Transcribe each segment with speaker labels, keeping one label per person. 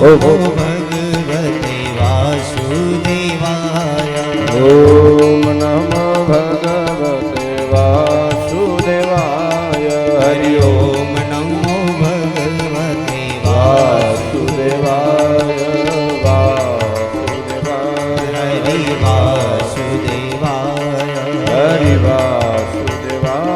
Speaker 1: નમો ભગવતે વાસુદેવાય.
Speaker 2: ઓમ નમો ભગવતે વાસુદેવાય.
Speaker 1: હરિ ઓમ નમો ભગવતે વાસુદેવાય.
Speaker 2: વાસુદેવાય
Speaker 1: હરિ વાસુદેવાય.
Speaker 2: હરિ વાસુદેવાય.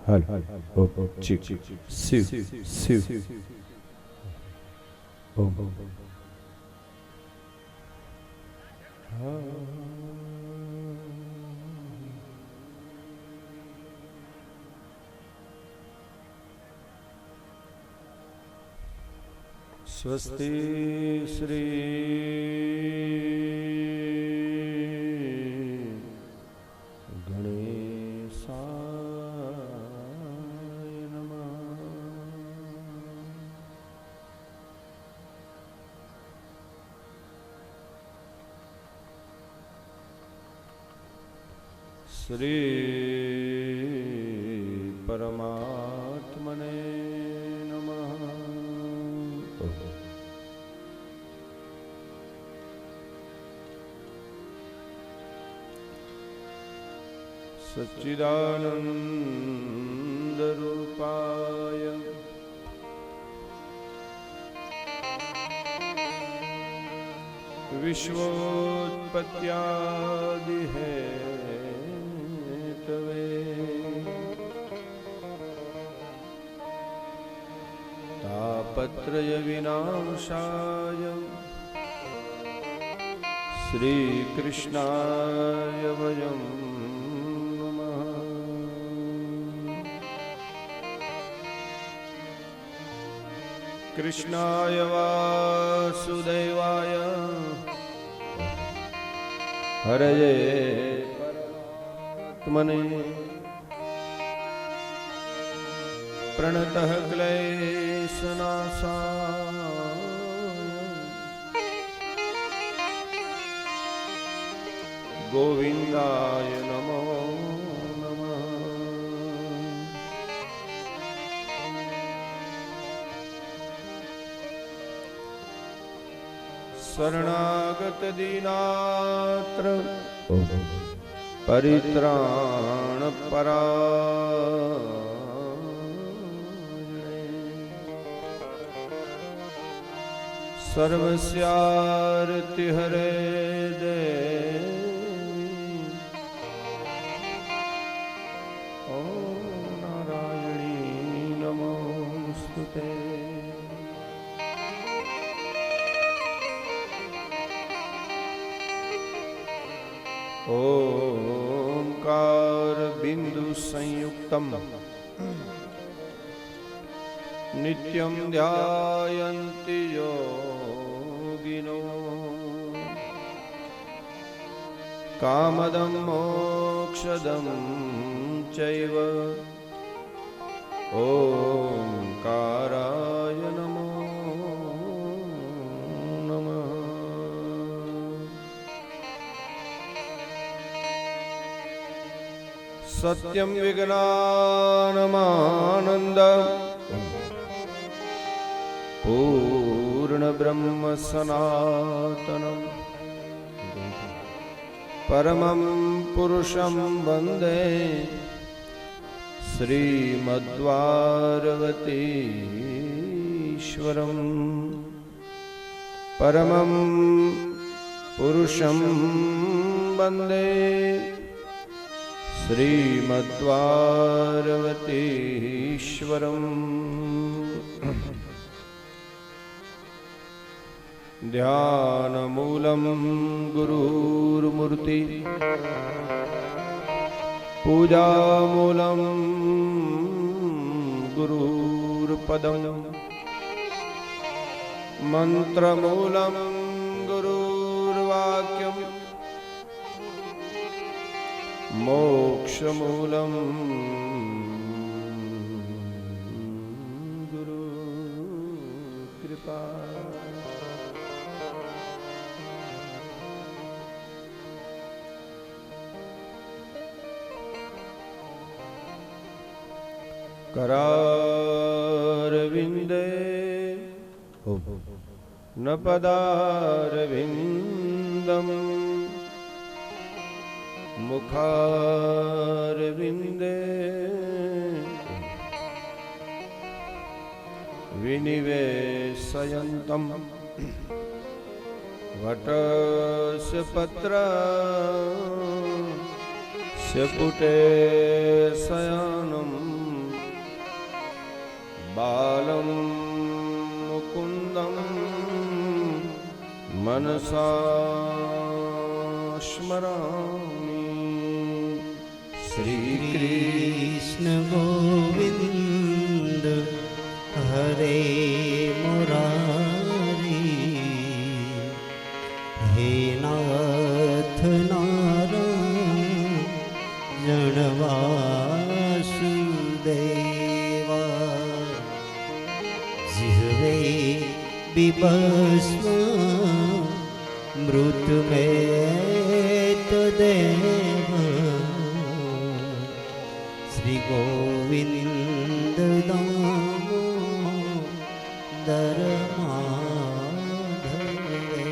Speaker 3: હલ ચીક શિવ શિવ ઓમ
Speaker 2: સ્વસ્તિ શ્રી ગણેશાય નમઃ. શ્રી પરમાત્મને નમઃ. સચ્ચિદાનંદ રૂપાય વિશ્વોત્પત્યાદિ હેતવે તાપત્રય વિનાશાય શ્રી કૃષ્ણાય વયમ કૃષ્ણાય વાસુદેવાય હરયે પરમાત્મને પ્રણતઃ ક્લેશનાશાય ગોવિંદાય નમો શરણાગત દીનાત્ર પરિત્રાણ પરાયણે સર્વસ્યાર્તિ હરે દેવી ઓ નારાયણી નમોસ્તુતે. ઓમકાર બિંદુ સંયુક્તમ નિત્યમ ધ્યાયન્તિ યોગિનો કામદમ મોક્ષદમ ચૈવ ઓમકારાય નમો સત્યમ વિજ્ઞાનમાનંદ પૂર્ણ બ્રહ્મ સનાતનમ परमं पुरुषं वन्दे श्रीमद्वारवतीश्वरम् परमं पुरुषं वन्दे श्रीमद्वारवतीश्वरम् ध्यानमूलं गुरुर्मूर्ति पूजामूलं गुरुर्पदं मन्त्रमूलं गुरुर्वाक्यं मोक्षमूलं गुरुकृपा करारविन्दे न पदारविन्दम् मुखारविन्दे विनिवेशयन्तं वटस्य पत्रस्य पुटे शयनम् बालं मुकुन्दं मनसा स्मरामि
Speaker 1: श्रीकृष्ण गोविन्द हरे मुरारी हे नाथ नारायण वासुदेवा जिह्वे बिभस्म मृत्युमेतदेव श्री गोविंद दामोदर माधवेति।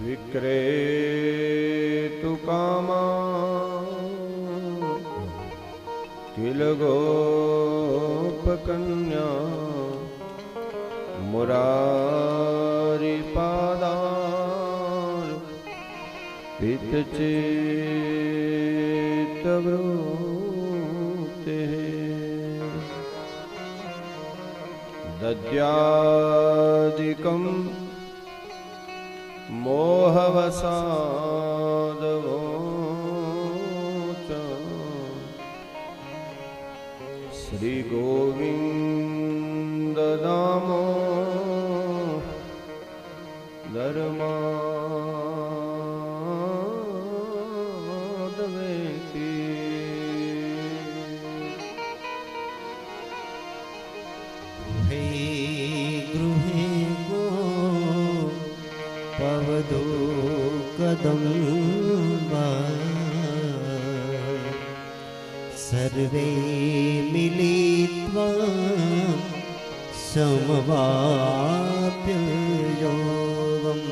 Speaker 2: विक्रेतु कामा तिलगोपकन्या मुरारिपादार पितचेतवृत्तेः दद्यादिकं मोहवसादवो श्री गोविंद दामोदर माधवेति।
Speaker 1: गृहे गृहे गो पवदो कदम्बा सर्वे मिलित्वा समवाप्य योगम्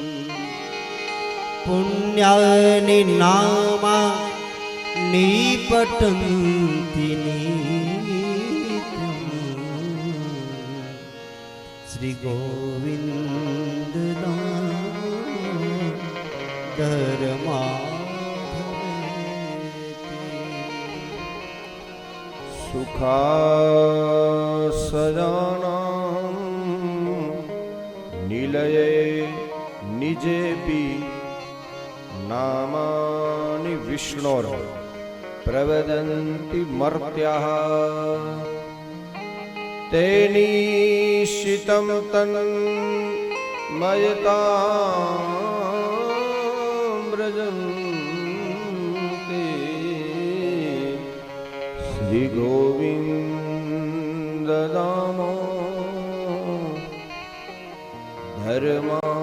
Speaker 1: पुण्यानि नामानि पठन्ति नित्यम् श्री गोविन्द दामोदर
Speaker 2: सुखासदानां निलये निजेपि नामानि विष्णोर् प्रवदन्ति मर्त्याः तेनीशितं तन्मयतां व्रजन्ति श्री गोविंद दामोदर माधवेति।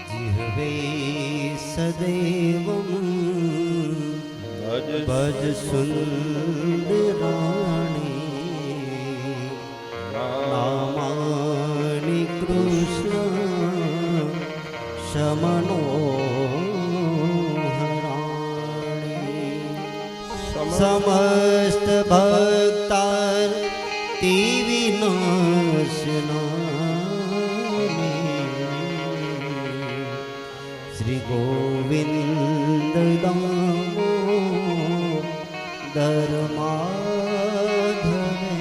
Speaker 1: जिह्वे સદૈવમ ભજ સુંદરાણી નામાની કૃષ્ણ સમનોહરાણી સમસ્ત ભક્તાર તે વિનાશનાની શ્રી ગોવિંદ દામોદર માધવેતિ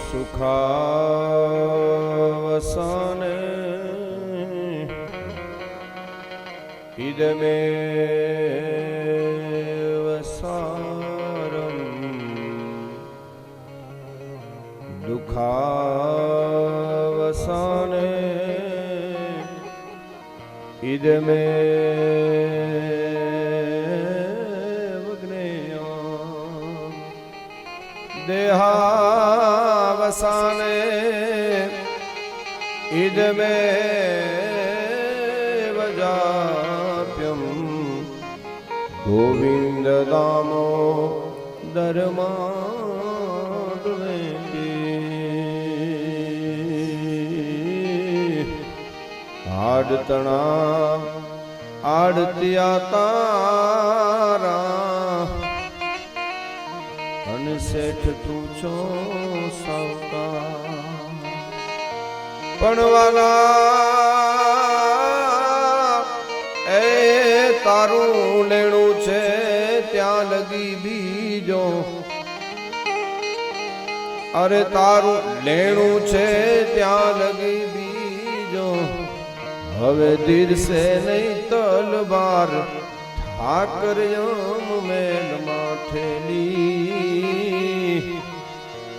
Speaker 2: સુખાવસાને ઇદમેવ સારમ દુઃખાવસાને ઇદમેવ જ્ઞેયં દેહાવસાને ઇદમેવ જાપ્યમ ગોવિંદ દામોદર માધવેતિ આડતણા આડતિયા તારા અને શેઠ તું છો સાવકાર પણ વાલા એ તારું લેણું છે ત્યાં લગી બીજો અરે તારું લેણું છે ત્યાં લગી બીજો હવે દીરસે નહીં તલવાર ઠાકર યમ મેલ માઠેલી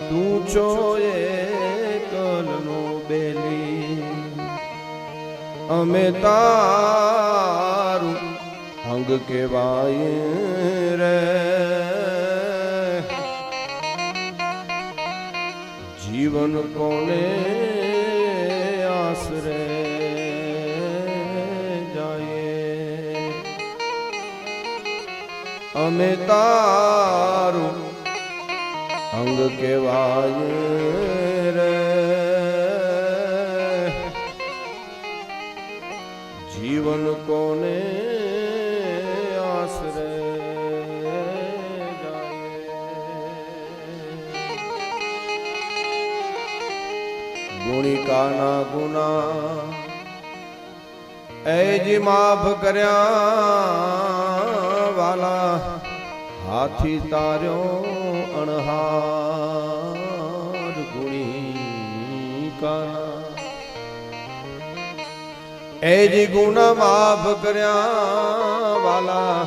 Speaker 2: તું છો એકલનો બેલી અમે તારું અંગ કેવાય રે જીવન કોને આશરે અમે તારું અંગ કેવાય રે જીવન કોને આશરે ગુણિકાના ગુના એજી માફ કર્યા વાલા હાથી તાર્યો અણહાર ગુણિકાના એજી ગુના માફ કર્યા વાલા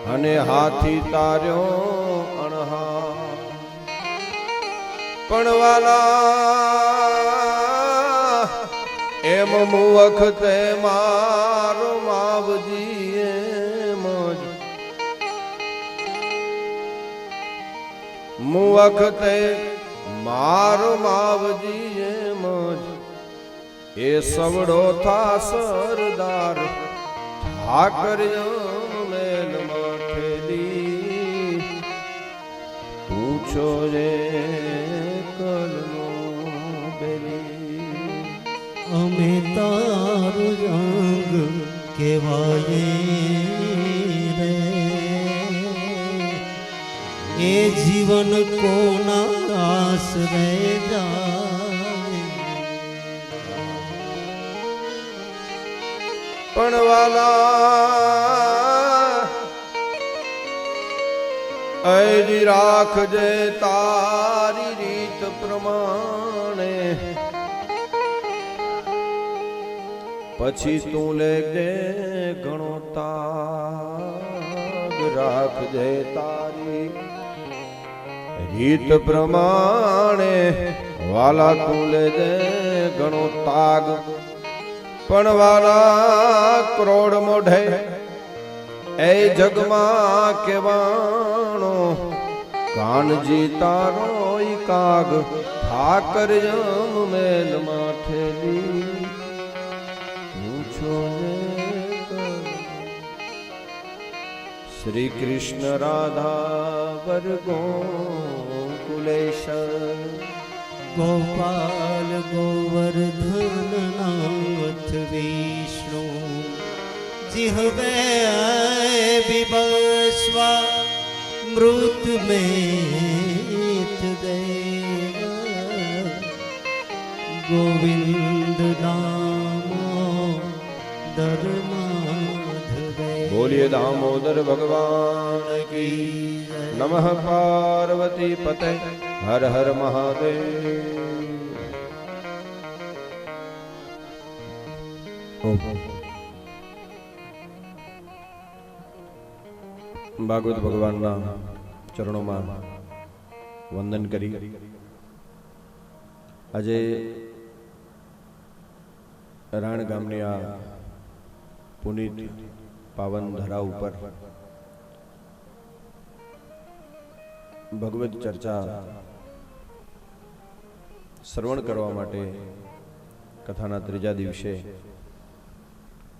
Speaker 2: અને હાથી તાર્યો અણહાર પણ વાલા એમ વખતે મારો માવજી એમ જ વખતે મારો માવજી એમ જ એ સવડો થા સરદાર ઠાકર મેલ માઠેલી પૂછો રે કલનો બેલી
Speaker 1: અમે તારું અંગ કેવાય રે એ જીવન કોના આશરે જાય
Speaker 2: પણ વાલા અજી રાખજે તારી રીત પ્રમાણે પછી તું લેજે ઘણો તાગ રાખજે તારી રીત પ્રમાણે વાલા તું લેજે ઘણો તાગ પણ વાલા કરોડ મોઢે એ જગમાં કેવાણો કાનજી તારો કાગ ઠાકર મેલ માઠેલી શ્રી કૃષ્ણ રાધા વર્ગો કુલેશ
Speaker 1: ગોપાલ ગોવર્ધનનાથ વિષ્ણુ जिहवे बिबस्वा मृत में दे गोविंद नामो दरमाधवे।
Speaker 2: बोलिए दामोदर भगवान की नमः। पार्वती पते हर हर महादेव। ભાગવત ભગવાનના ચરણોમાં વંદન કરી આજે રાણ ગામની આ પુનિત પાવન ધરા ઉપર ભગવત ચર્ચા શ્રવણ કરવા માટે કથાના ત્રીજા દિવસે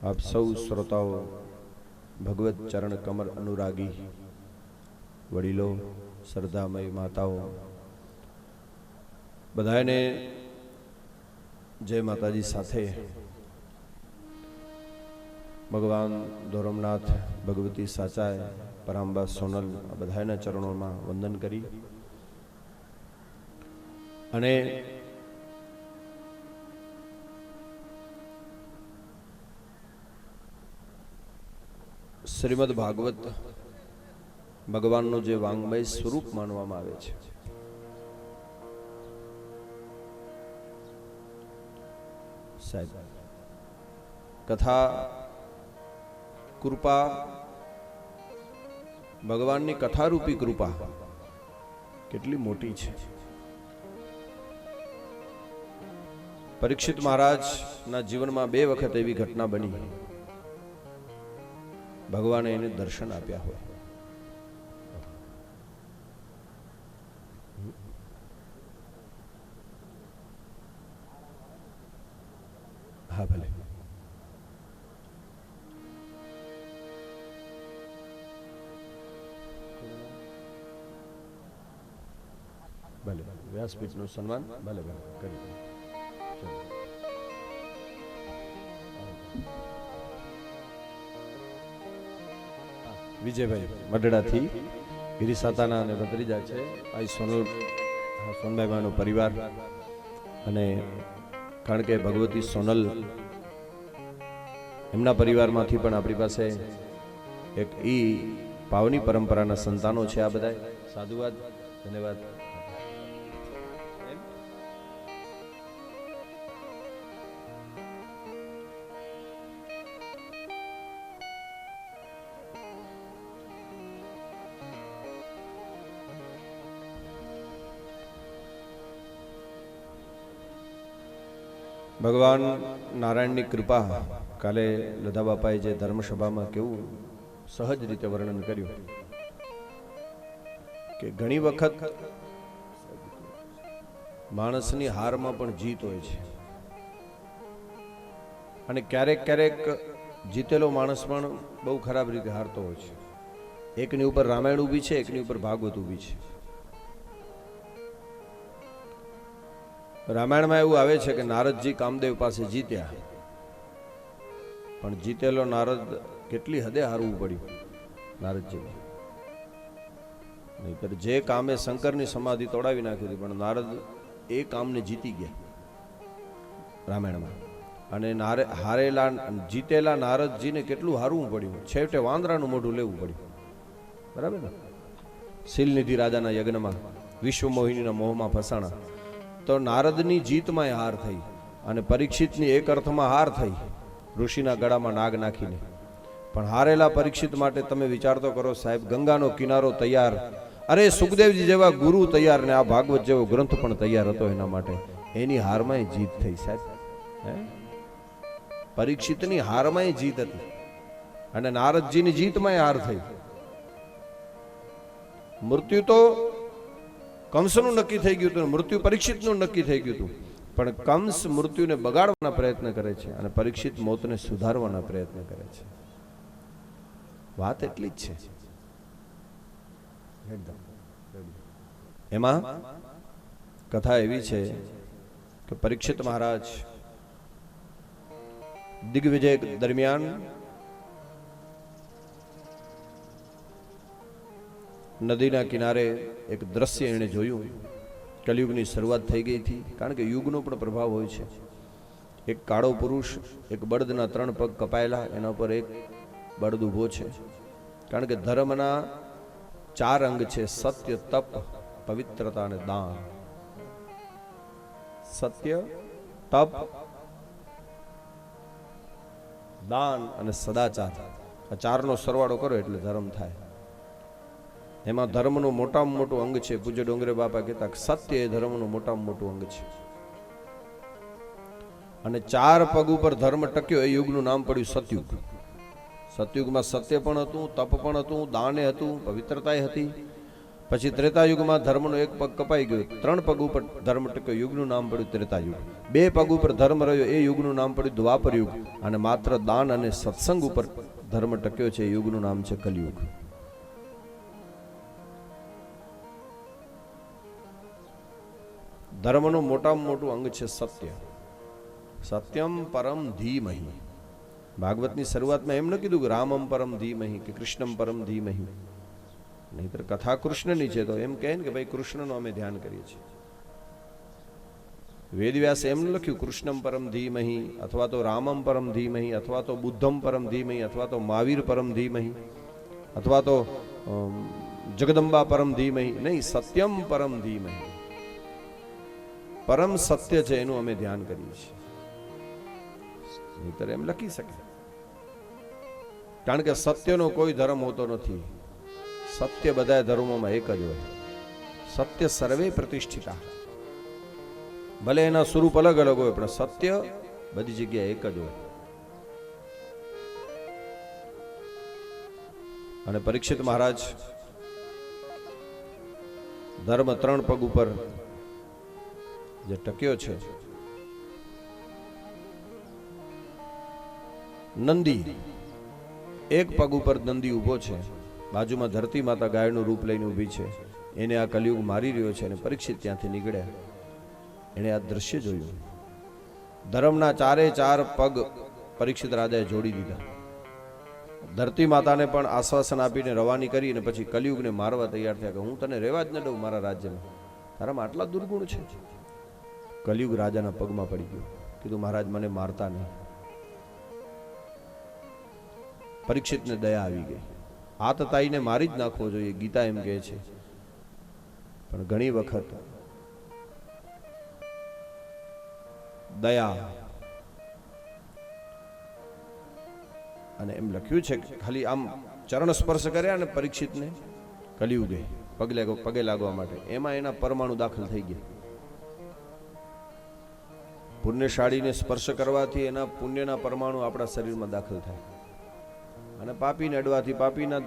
Speaker 2: આપ સૌ શ્રોતાઓ ભગવત ચરણ કમર અનુરાગી વડીલો શ્રદ્ધામય માતાઓ બધાને જય માતાજી સાથે ભગવાન ધોરમનાથ ભગવતી સાચાય પરાંબા સોનલ બધાના ચરણોમાં વંદન કરી અને શ્રીમદ ભાગવત ભગવાનનું જે વાંગ્મય સ્વરૂપ માનવામાં આવે છે સાહેબ કથા કૃપા ભગવાનની કથારૂપી કૃપા કેટલી મોટી છે। પરીક્ષિત મહારાજના જીવનમાં 2 વખત એવી ઘટના બની ભગવાને એને દર્શન આપ્યા હોય। હા ભલે ભલે વ્યાસપીઠનું સન્માન ભલે ભલે કરી વિજયભાઈ મડડાથી ગિરિસાતાના અને ભત્રીજા છે આ સોનભાઈનો પરિવાર અને કારણ કે ભગવતી સોનલ એમના પરિવારમાંથી પણ આપણી પાસે એક ઈ પાવની પરંપરાના સંતાનો છે આ બધા સાધુવાદ ધન્યવાદ। ભગવાન નારાયણની કૃપા કાલે લધા બાપાએ જે ધર્મસભામાં કેવું સહજ રીતે વર્ણન કર્યું કે ઘણી વખત માણસની હારમાં પણ જીત હોય છે અને ક્યારેક ક્યારેક જીતેલો માણસ પણ બહુ ખરાબ રીતે હારતો હોય છે। એકની ઉપર રામાયણ ઊભી છે, એકની ઉપર ભાગવત ઊભી છે। રામાયણમાં એવું આવે છે કે નારદજી કામદેવ પાસે જીત્યા પણ જીતેલો નારદ કેટલી હદે હારવું પડ્યું નારદજી નહીતર જે કામે શંકરની સમાધિ તોડાવી નાખી હતી પણ નારદ એ કામને જીતી ગયા રામાયણમાં। અને હારેલા જીતેલા નારદજીને કેટલું હારવું પડ્યું, છેવટે વાંદરાનું મોઢું લેવું પડ્યું, બરાબર ને। શીલનિધિ રાજાના યજ્ઞમાં વિશ્વમોહિનીના મોહમાં ફસાણા તો નારદની જીતમાં હાર થઈ અને પરીક્ષિતની એક અર્થમાં હાર થઈ ઋષિના ગળામાં નાગ નાખીને। પણ હારેલા પરીક્ષિત માટે તમે વિચાર તો કરો સાહેબ, ગંગાનો કિનારો તૈયાર, અરે સુખદેવજી જેવા ગુરુ તૈયાર ને આ ભાગવત જેવો ગ્રંથ પણ તૈયાર હતો એના માટે, એની હારમાં જીત થઈ સાહેબ। પરીક્ષિતની હારમાં જીત હતી અને નારદજીની જીતમાં હાર થઈ। મૃત્યુ તો કંસનું નક્કી થઈ ગયું હતું, મૃત્યુ પરીક્ષિતનું નક્કી થઈ ગયું હતું, પણ કંસ મૃત્યુને બગાડવાના પ્રયત્ન કરે છે અને પરીક્ષિત મોતને સુધારવાના પ્રયત્ન કરે છે. વાત એટલી જ છે. એમાં કથા એવી છે કે પરીક્ષિત મહારાજ દિગ્વિજય દરમિયાન નદીના કિનારે એક દ્રશ્ય એણે જોયું. કલયુગની શરૂઆત થઈ ગઈ હતી, કારણ કે યુગનો પણ પ્રભાવ હોય છે. એક કાળો પુરુષ, એક બળદના 3 પગ કપાયેલા, એના ઉપર એક બળદ ઊભો છે. કારણ કે ધર્મના 4 અંગ છે: સત્ય, તપ, પવિત્રતા અને દાન. સત્ય, તપ, દાન અને સદાચાર, આ 4નો સરવાળો કરો એટલે ધર્મ થાય. એમાં ધર્મનું મોટામાં મોટું અંગ છે. પૂજ્ય ડોંગરે બાપા કહેતા સત્ય એ ધર્મનું મોટામાં મોટું અંગ છે. અને 4 પગ ઉપર ધર્મ ટક્યો એ યુગનું નામ પડ્યું સતયુગ. સતયુગમાં સત્ય પણ હતું, તપ પણ હતું, દાને હતું, પવિત્રતાય હતી. પછી ત્રેતાયુગમાં ધર્મનો 1 પગ કપાઈ ગયો, 3 પગ ઉપર ધર્મ ટક્યો, યુગનું નામ પડ્યું ત્રેતાયુગ. 2 પગ ઉપર ધર્મ રહ્યો, એ યુગનું નામ પડ્યું દ્વાપર યુગ. અને માત્ર દાન અને સત્સંગ ઉપર ધર્મ ટક્યો છે, એ યુગનું નામ છે કલયુગ. ધર્મનું મોટામાં મોટું અંગ છે સત્ય. સત્યમ પરમ ધીમહિ. ભાગવતની શરૂઆતમાં એમ ન કીધું કે રામમ પરમ ધીમહિ કે કૃષ્ણમ પરમ ધીમહિ. નહીતર કથા કૃષ્ણની છે તો એમ કહે ને કે ભાઈ કૃષ્ણનું અમે ધ્યાન કરીએ છીએ. વેદવ્યાસે એમ લખ્યું કૃષ્ણમ પરમ ધીમહિ, અથવા તો રામમ પરમ ધીમહિ, અથવા તો બુદ્ધમ પરમ ધીમહિ, અથવા તો મહાવીર પરમ ધીમહિ, અથવા તો જગદંબા પરમ ધીમહિ. નહીં, સત્યમ પરમ ધીમહિ. પરમ સત્ય છે એનું અમે ધ્યાન કરીએ છીએ. નહીતર એમ લખી શકે, કારણ કે સત્યનો કોઈ ધર્મ હોતો નથી. સત્ય બધા ધર્મોમાં એક જ હોય. સત્ય સર્વે પ્રતિષ્ઠિતા. ભલે એના સ્વરૂપ અલગ અલગ હોય, પણ સત્ય બધી જગ્યાએ એક જ હોય. અને પરીક્ષિત મહારાજ ધર્મ 3 પગ ઉપર જે ટક્યો છે. નંદી, 1 પગ ઉપર નંદી ઊભો છે, બાજુમાં ધરતી માતા ગાયનું રૂપ લઈને ઊભી છે. એને આ કલયુગ મારી રહ્યો છે. અને પરીક્ષિત ત્યાંથી નીકળ્યા. એણે આ દ્રશ્ય જોયું. ધર્મના 4 પગ પરીક્ષિત રાજાએ જોડી દીધા. ધરતી માતાને પણ આશ્વાસન આપીને રવાની કરી, અને પછી કલયુગને મારવા તૈયાર થયા કે હું તને રહેવા જ ન દઉં મારા રાજ્યમાં, તારામાં આટલા દુર્ગુણ છે. કલયુગ રાજાના પગમાં પડી ગયો. કીધું મહારાજ મને મારતા નહીં. પરીક્ષિતને દયા આવી ગઈ. આતતાઈને મારી જ નાખવો જોઈએ, ગીતા એમ કહે છે. પણ ઘણી વખત દયા, અને એમ લખ્યું છે કે ખાલી આમ ચરણ સ્પર્શ કર્યા ને પરીક્ષિતને કલયુગે પગે લાગવા માટે, એમાં એના પરમાણુ દાખલ થઈ ગયા. પુણ્યશાળીને સ્પર્શ કરવાથી એના પુણ્યના પરમાણુ આપણા શરીરમાં દાખલ થાય, અને પાપીને અડવાથી પાપીના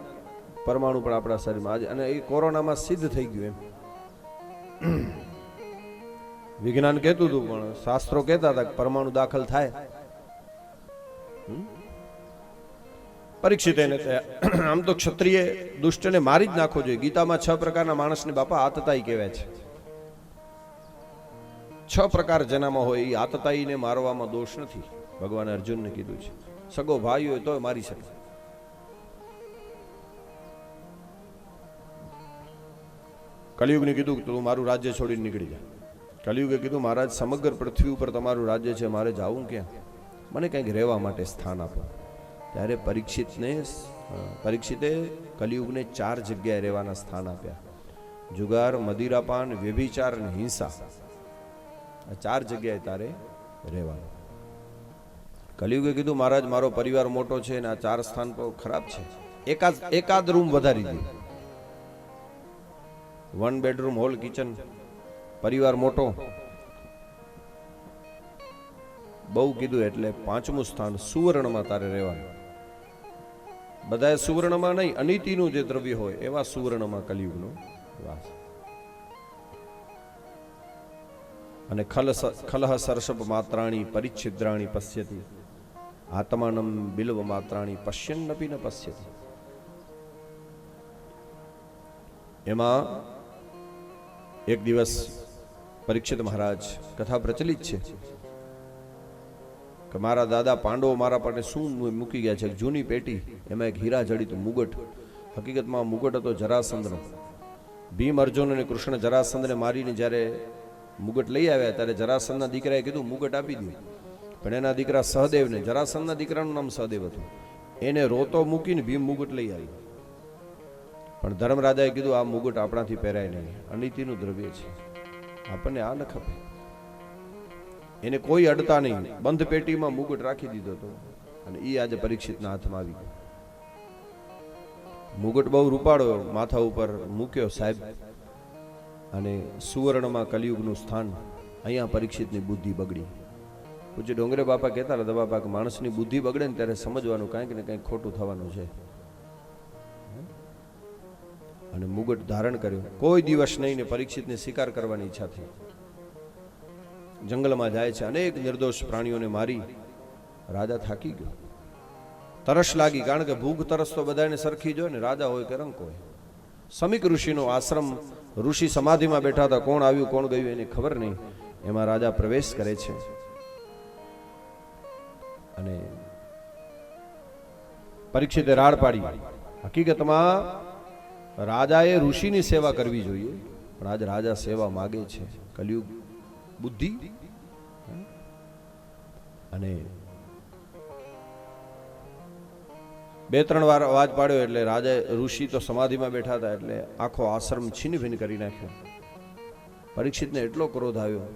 Speaker 2: પરમાણુ પણ આપણા શરીરમાં. અને એ કોરોનામાં સિદ્ધ થઈ ગયું. એમ વિજ્ઞાન કહેતું હતું, પણ શાસ્ત્રો કહેતા હતા કે પરમાણુ દાખલ થાય. પરીક્ષિત એને આમ તો ક્ષત્રિય દુષ્ટને મારી જ નાખવો જોઈએ. ગીતામાં 6 પ્રકારના માણસને બાપા આતતાઈ કહેવાય છે. 6 પ્રકાર જેનામાં હોય એ આતતાઈને મારવામાં દોષ નથી. ભગવાને અર્જુનને કીધું છે. સગો ભાઈ હોય તો મારી શકે. કલયુગને કીધું કે તું મારું રાજ્ય છોડીને નીકળી જા. કલયુગે કીધું મહારાજ સમગ્ર પૃથ્વી ઉપર તમારું રાજ્ય છે, મારે જાવું ક્યાં? મને કંઈક રહેવા માટે સ્થાન આપો. ત્યારે પરીક્ષિતે કલયુગને 4 જગ્યાએ રહેવાના સ્થાન આપ્યા. જુગાર, મદિરાપાન, વ્યભિચાર અને હિંસા. આ 4 જગ્યાએ તારે રહેવાનું. કલયુગે કીધું મહારાજ મારો પરિવાર મોટો છે અને આ 4 સ્થાન તો ખરાબ છે, એકાદ રૂમ વધારી દે. 1 બેડરૂમ, હોલ, કિચન. પરિવાર મોટો બહુ કીધું એટલે 5મું સ્થાન સુવર્ણમાં તારે રહેવાનું. બધાએ સુવર્ણમાં નહીં, અનિતિનું જે દ્રવ્ય હોય એવા સુવર્ણમાં કલયુગનો વાસ. અને ખલહ સરસપ માત્રાણી પરિચ્છિદ્રાણી પશ્યતિ આત્માનમ બિલ્વ માત્રાણી પશ્યન્નપી ન પશ્યતિ. એમાં એક દિવસ પરીક્ષિત મહારાજ કથા પ્રચલિત છે કે મારા દાદા પાંડવો મારા પાસે શું મૂકી ગયા છે? એક જૂની પેટી, એમાં એક હીરા જડિત મુગટ. હકીકતમાં મુગટ હતો જરાસંધનો. ભીમ, અર્જુન અને કૃષ્ણ જરાસંધને મારીને જ્યારે મુગટ લઈ આવ્યા ત્યારે જરાસંધના દીકરાએ કીધું મુગટ આપી દઉં, પણ એના દીકરા સહદેવને, જરાસંધના દીકરાનું નામ સહદેવ હતું, એને રોતો મૂકીને ભીમ મુગટ લઈ આવી. પણ ધર્મરાજાએ કીધું આ મુગટ આપણાથી પહેરાય નહીં, અનીતિનું દ્રવ્ય છે, આપણને આ ન ખપે. એને કોઈ અડતા નહીં, બંધ પેટીમાં મુગટ રાખી દીધો હતો અને એ આજે પરીક્ષિતના હાથમાં આવી ગયો. મુગટ બહુ રૂપાળો માથા ઉપર મૂક્યો સાહેબ, અને સુવર્ણમાં કલિયુગનું સ્થાન. અહીંયા પરીક્ષિતની બુદ્ધિ બગડી. પૂજ્ય ડોંગરે બાપા કહેતા હતા, બાપા કે માણસની બુદ્ધિ બગડે ને ત્યારે સમજવાનું કંઈક ને કંઈક ખોટું થવાનું છે. અને મુગટ ધારણ કર્યો. કોઈ દિવસ નહીં ને પરીક્ષિતને શિકાર કરવાની ઈચ્છા થઈ. જંગલમાં જાય છે, અનેક નિર્દોષ પ્રાણીઓને મારી રાજા થાકી ગયો. તરસ લાગી, કારણ કે ભૂખ તરસ તો બધાને સરખી જ હોય ને, રાજા હોય કે રંક હોય. સમીક ઋષિનો આશ્રમ, ઋષિ સમાધિમાં બેઠા હતા, કોણ આવ્યું કોણ ગયું એની ખબર નહીં. એમાં રાજા પ્રવેશ કરે છે અને પરીક્ષિતે રાડ પાડી. હકીકતમાં રાજાએ ઋષિની સેવા કરવી જોઈએ, પણ આજ રાજા સેવા માગે છે. કલિયુગ બુદ્ધિ. અને 2-3 વાર અવાજ પાડ્યો એટલે રાજા, ઋષિ તો સમાધિમાં બેઠા હતા એટલે આખો આશ્રમ છીન ભીન કરી નાખ્યો. પરીક્ષિતને એટલો ક્રોધ આવ્યો,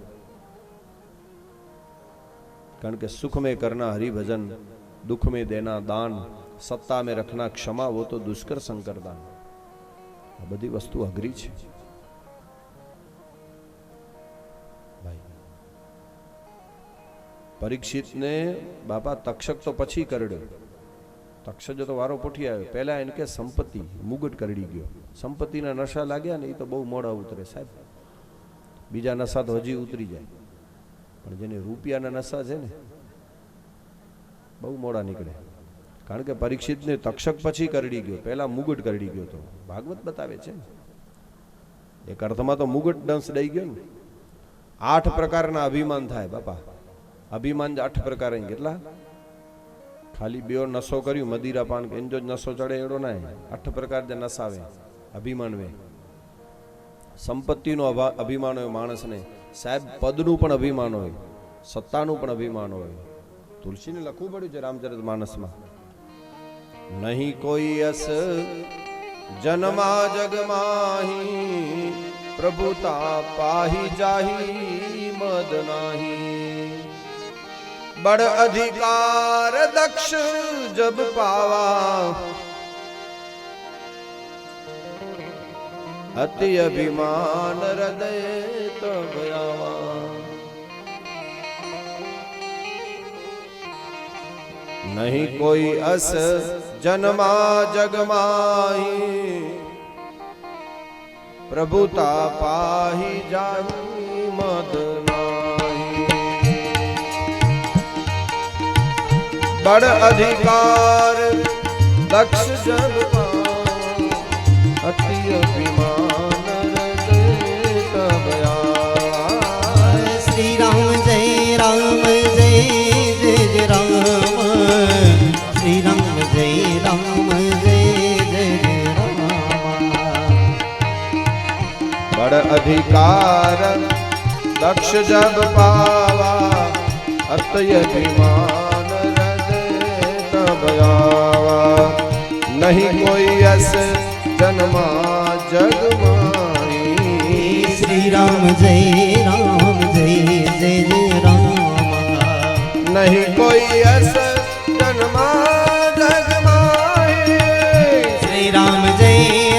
Speaker 2: કારણ કે સુખ में करना हरिभजन, दुख में देना दान, सत्ता में रखना क्षमा, वो तो दुष्कर संकर दान. આ બધી વસ્તુ અઘરી છે ભાઈ. પરીક્ષિતને બાપા તક્ષક તો પછી કરડ્યો. તક્ષક તો વારો પોઠી આવ્યો. પહેલા એને કે સંપત્તિ, મુગટ કરડી ગયો. સંપત્તિના નશા લાગ્યા ને એ તો બહુ મોડા ઉતરે સાહેબ. બીજા નશા તો હજી ઉતરી જાય, પણ જેને રૂપિયાના નશા છે ને બહુ મોડા નીકળે. કારણ કે પરીક્ષિતને તક્ષક પછી કરડી ગયો, પહેલા મુગટ કરડી ગયો. તો ભાગવત બતાવે છે એક અર્થમાં તો મુગટ દંશ દઈ ગયો ને. 8 પ્રકારના અભિમાન થાય બાપા. અભિમાન 8 પ્રકાર. કેટલા? ખાલી 2 નશો કર્યું, મદિરા પાન, એનો જ નશો ચડે એડો ના. 8 પ્રકાર જે નશાવે અભિમાન વે. સંપત્તિનો અભિમાન હોય માણસને સાહેબ, પદનું પણ અભિમાન હોય, સત્તાનું પણ અભિમાન હોય. તુલસીને લખવું પડ્યું છે રામચરિત માનસમાં, નહીં કોઈ અસ જન્મા જગમાહી, પ્રભુતા પાહી જાહી મદ નાહી. બડ અધિકાર દક્ષ જબ પાવા, અતિ અભિમાન હૃદય તબ આવા. નહીં કોઈ અસ જન્મા જગમાહી, પ્રભુતા પાહી જાહી મદ નાહી. બડ અધિકાર દક્ષ જબ પાવા, અતિ અભિમાન હૃદય તબ આવા.
Speaker 1: શ્રી રામ જય રામ જય જય જય રામ. શ્રી રામ જય રામ જય જય જય રામ.
Speaker 2: બડ અધિકાર દક્ષ જબ પાવા, અત્ય અભિમાન હૃદય તબ આવા. નહીં કોઈ અસ જન્મા જગમાહી.
Speaker 1: શ્રી રામ જય રામ જય જય જય રામ.
Speaker 2: નહીં કોઈ અસ જન્મા જગમાહી.
Speaker 1: શ્રી રામ જય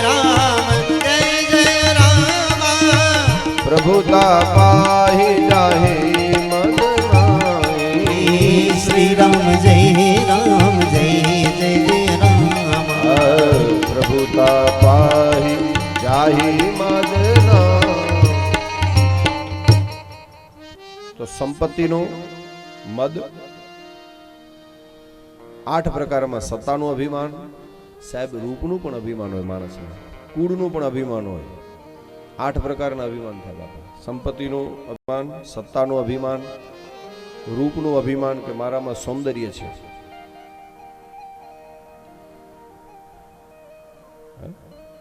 Speaker 1: રામ જય જય રામ.
Speaker 2: પ્રભુતા પાહી જાહી મદ નાહી.
Speaker 1: શ્રી રામ જય રામ જય જય જય રામ.
Speaker 2: પ્રભુતા પાહી જાહી મદ નાહી. સંપત્તિનું મદ, 8 પ્રકારમાં સત્તાનું અભિમાન, સાહેબ રૂપનું પણ અભિમાન હોય માણસને, કુળનું પણ અભિમાન હોય. 8 પ્રકારના અભિમાન થાય બાપા. સંપત્તિનું અભિમાન, સત્તાનું અભિમાન, રૂપનું અભિમાન કે મારામાં સૌંદર્ય છે.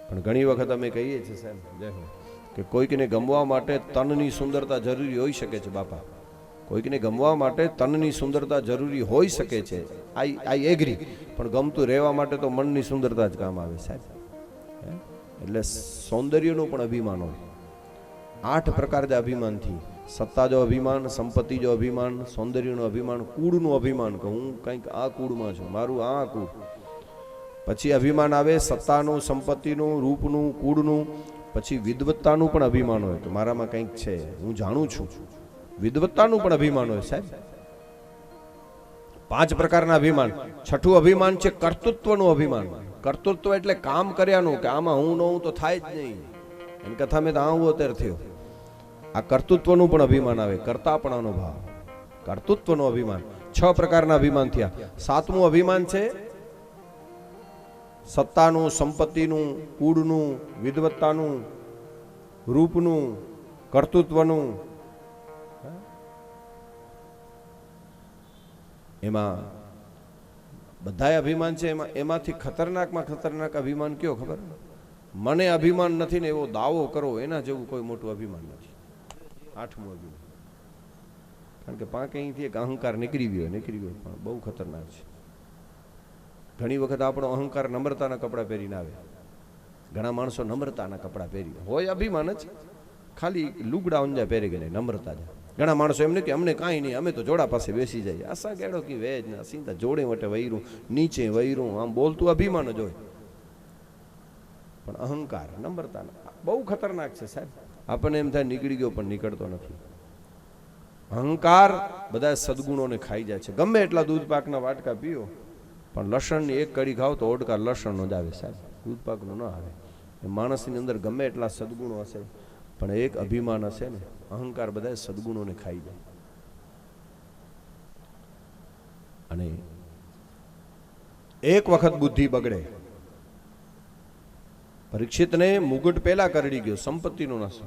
Speaker 2: પણ ઘણી વખત અમે કહીએ છીએ સાહેબ જય હો કે કોઈકને ગમવા માટે તનની સુંદરતા જરૂરી હોઈ શકે છે બાપા. કોઈકને ગમવા માટે તનની સુંદરતા જરૂરી હોઈ શકે છે. I agree. પણ ગમતું રહેવા માટે તો મનની સુંદરતા જ કામ આવે સાહેબ. એટલે સૌંદર્યનું પણ અભિમાન હોય. 8 પ્રકારના અભિમાનથી, સત્તા જો અભિમાન, સંપત્તિ જો અભિમાન, સૌંદર્યનું અભિમાન, કુળનું અભિમાન કે હું કંઈક આ કુળમાં છું, મારું આ કુળ. પછી અભિમાન આવે સત્તાનું, સંપત્તિનું, રૂપનું, કુળનું. પછી વિદ્વત્તાનું પણ અભિમાન હોય કે મારામાં કંઈક છે, હું જાણું છું. વિદ્વત્તાનું પણ અભિમાન હોય સાહેબ. 5 પ્રકારના અભિમાન. 6થું અભિમાન છે કર્તૃત્વનું અભિમાન. કર્તૃત્વ એટલે કામ કર્યાનું કે આમાં હું ન હું તો થાય જ નહીં. એની કથા મેં તો આવું અત્યારે થયો. આ કર્તૃત્વનું પણ અભિમાન આવે, કર્તાપણાનો ભાવ, કર્તૃત્વનું અભિમાન. 6 પ્રકારના અભિમાન થયા. 7મું અભિમાન છે સત્તાનું, સંપત્તિનું, કુળનું, વિદ્વત્તાનું, રૂપનું, કર્તૃત્વનું. એમાં બધાય અભિમાન છે. એમાંથી ખતરનાકમાં ખતરનાક અભિમાન કયો ખબર? મને અભિમાન નથી ને એવો દાવો કરો, એના જેવું કોઈ મોટું અભિમાન નથી. 8મું અભિમાન. કારણ કે પાંચ અહીંથી એક અહંકાર નીકળી ગયો પણ બહુ ખતરનાક છે. ઘણી વખત આપણો અહંકાર નમ્રતાના કપડાં પહેરીને આવે. ઘણા માણસો નમ્રતાના કપડાં પહેરી હોય, અભિમાન જ, ખાલી લુગડા ઊંઝા પહેરી ગઈ નમ્રતા જ. ઘણા માણસો એમને કે અમને કાંઈ નહીં, અમે તો જોડા પાસે બેસી જઈએ. આસા ગેડો કે વેજ ના સીધા જોડે વટે વૈરું, નીચે વૈરું, આમ બોલતું અભિમાન જ હોય. પણ અહંકાર નમ્રતાના બહુ ખતરનાક છે સાહેબ. આપણને એમ થાય નીકળી ગયો પણ નીકળતો નથી. અહંકાર બધા સદગુણોને ખાઈ જાય છે. ગમે એટલા દૂધ પાકના વાટકા પીઓ પણ લસણની એક કડી ખાવ તો ઓડકાર લસણનો જ આવે સાહેબ, દૂધ પાકનો ન આવે. એ માણસની અંદર ગમે એટલા સદગુણો હશે પણ એક અભિમાન હશે ને, અહંકાર બધા સદગુણોને ખાઈ જાય. અને એક વખત બુદ્ધિ બગડે. પરીક્ષિતને મુગટ પેલા કરડી ગયો, સંપત્તિનો નશો,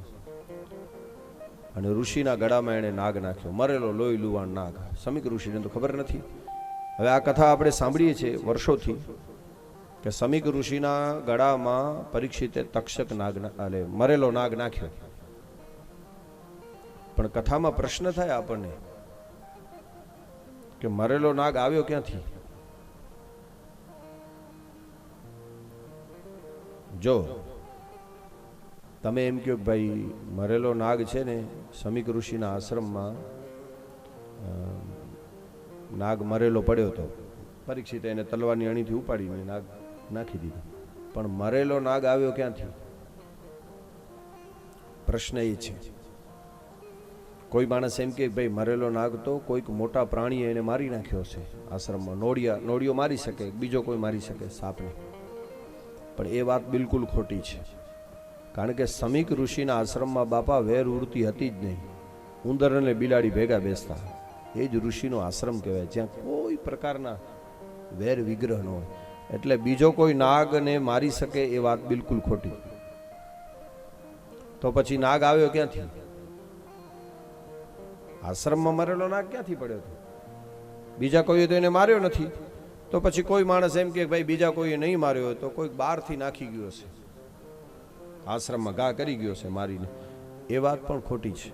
Speaker 2: અને ઋષિના ગળામાં એણે નાગ નાખ્યો, મરેલો લોહી લુવાણ નાગ. સમીક ઋષિને તો ખબર નથી. હવે આ કથા આપણે સાંભળીએ છીએ વર્ષોથી કે સમીક ઋષિના ગળામાં પરીક્ષિતે તક્ષક નાગ મરેલો નાગ નાખ્યો. પણ કથામાં પ્રશ્ન થાય આપણને કે મરેલો નાગ આવ્યો ક્યાંથી? જો તમે એમ કહો કે ભાઈ મરેલો નાગ છે ને સમીક ઋષિના આશ્રમમાં નાગ મરેલો પડ્યો હતો, પરીક્ષિતે એને તલવારની અણીથી ઉપાડીને નાગ નાખી દીધો. પણ મરેલો નાગ આવ્યો ક્યાંથી? પ્રશ્ન એ છે. કોઈ માણસ એમ કે ભાઈ મરેલો નાગ તો કોઈક મોટા પ્રાણીએ એને મારી નાખ્યો છે આશ્રમમાં. નોળિયો મારી શકે, બીજો કોઈ મારી શકે સાપને. પણ એ વાત બિલકુલ ખોટી છે. કારણ કે સમીક ઋષિના આશ્રમમાં બાપા વેર વૃત્તિ હતી જ નહીં. ઉંદર અને બિલાડી ભેગા બેસતા, એ જ ઋષિનો આશ્રમ કહેવાય, જ્યાં કોઈ પ્રકારના વેર વિગ્રહ ન હોય. એટલે બીજો કોઈ નાગને મારી શકે એ વાત બિલકુલ ખોટી. તો પછી નાગ આવ્યો ક્યાંથી? આશ્રમમાં મરેલો નાગ ક્યાંથી પડ્યો હતો? બીજા કોઈએ તો એને માર્યો નથી. તો પછી કોઈ માણસ એમ કે ભાઈ બીજા કોઈએ નહીં માર્યો હોય તો કોઈ બહારથી નાખી ગયો છે, આશ્રમમાં ઘા કરી ગયો છે મારીને. એ વાત પણ ખોટી છે.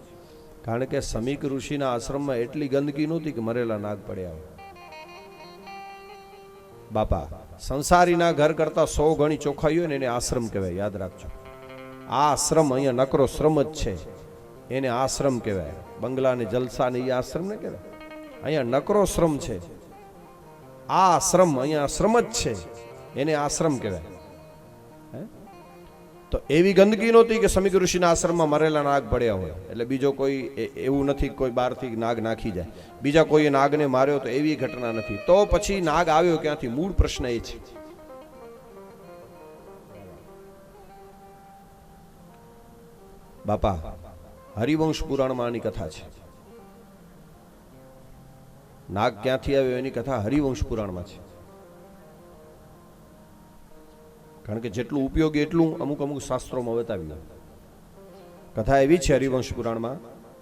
Speaker 2: કારણ કે સમીક ઋષિના આશ્રમમાં એટલી ગંદકી નહોતી કે મરેલા નાગ પડ્યા. બાપા સંસારીના ઘર કરતા 100 ગણી ચોખ્ખાઈ હોય ને એને આશ્રમ કહેવાય, યાદ રાખજો. આ આશ્રમ અહીંયા નકરો શ્રમ જ છે, એને આશ્રમ કહેવાય. બંગલા ને જલસા ને એ આશ્રમ ને કહેવાય. અહીંયા નકરો શ્રમ છે. આ આશ્રમ અહીંયા શ્રમ જ છે, એને આશ્રમ કહેવાય. તો એવી ગંદકી નહોતી કે સમીક ઋષિના આશ્રમમાં મરેલા નાગ પડ્યા હોય. એટલે બીજો કોઈ એવું નથી કોઈ બહારથી નાગ નાખી જાય, બીજા કોઈએ નાગને માર્યો તો એવી ઘટના નથી. તો પછી નાગ આવ્યો ક્યાંથી? મૂળ પ્રશ્ન એ છે. બાપા હરિવંશ પુરાણમાં આની કથા છે. નાગ ક્યાંથી આવ્યો એની કથા હરિવંશ પુરાણમાં છે. કારણ કે જેટલું ઉપયોગી એટલું અમુક અમુક શાસ્ત્રોમાં બતાવ્યું. કથા એવી છે હરિવંશ પુરાણમાં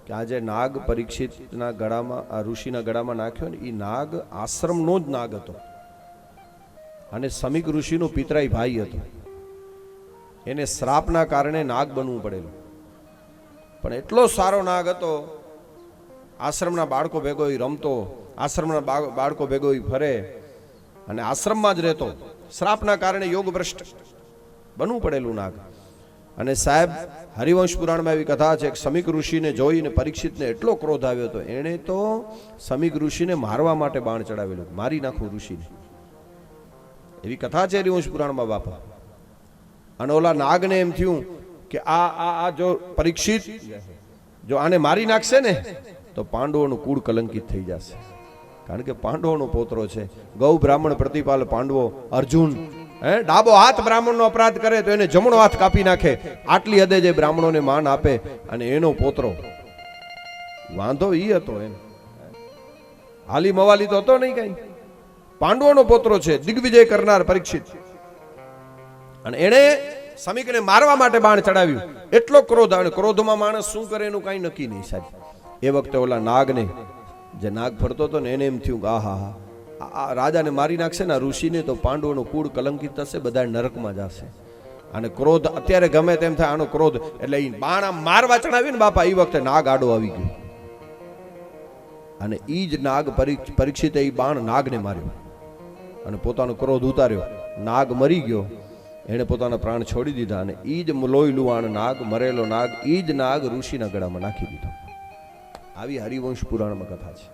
Speaker 2: કે આજે નાગ પરીક્ષિતના ગળામાં, આ ઋષિના ગળામાં નાખ્યો ને, એ નાગ આશ્રમનો જ નાગ હતો અને સમીક ઋષિનો પિતરાઈ ભાઈ હતો. એને શ્રાપના કારણે નાગ બનવું પડેલું, પણ એટલો સારો નાગ હતો, આશ્રમના બાળકો ભેગો એ રમતો, આશ્રમના બાળકો ભેગો એ ફરે અને આશ્રમમાં જ રહેતો. શ્રાપના કારણે યોગ ભ્રષ્ટ બનવું પડેલું નાગ. અને સાહેબ, હરિવંશ પુરાણમાં એવી કથા છે કે સમીક ઋષિને જોઈને પરીક્ષિતને એટલો ક્રોધ આવ્યો હતો, એણે તો સમીક ઋષિને મારવા માટે બાણ ચડાવેલું, મારી નાખવું ઋષિને. એવી કથા છે હરિવંશ પુરાણમાં બાપા. અને ઓલા નાગને એમ થયું કે આ જો પરીક્ષિત જો આને મારી નાખશે ને તો પાંડવોનું કુળ કલંકિત થઈ જશે. કારણ કે પાંડવોનો પોતરો છે. ગૌ બ્રાહ્મણ પ્રતિપાલ પાંડવો, અર્જુન ડાબો હાથ બ્રાહ્મણનો અપરાધ કરે તો એને જમણો હાથ કાપી નાખે, આટલી હદે જે બ્રાહ્મણોને માન આપે, અને એનો પોતરો વાંધો ઈ હતો. એમ હાલી મવાલી તો હતો નહીં કઈ, પાંડવોનો પોતરો છે, દિગ્વિજય કરનાર પરીક્ષિત. અને એણે સમીકને મારવા માટે બાણ ચડાવ્યું. એટલો ક્રોધ આવે, ક્રોધમાં માણસ શું કરે એનું કઈ નક્કી નહીં સાહેબ. એ વખતે ઓલા નાગને, જે નાગ ફરતો હતો ને, એને એમ થયું કે આહા, આ રાજાને મારી નાખશે ને ઋષિને તો પાંડવોનું કુળ કલંકિત થશે, બધા નરકમાં જશે. અને ક્રોધ અત્યારે ગમે તેમ થાય, આનો ક્રોધ એટલે એ બાણ આમ મારવા ચડાવ્યું ને બાપા, એ વખતે નાગ આડો આવી ગયો. અને ઈ જ નાગ પરીક્ષિતે એ બાણ નાગને માર્યો અને પોતાનો ક્રોધ ઉતાર્યો. નાગ મરી ગયો, એણે પોતાના પ્રાણ છોડી દીધા. અને ઈ જ લોહી લુહાણ નાગ, મરેલો નાગ, ઈ જ નાગ ઋષિના ગળામાં નાખી દીધો. આવી હરિવંશ પુરાણમાં કથા છે.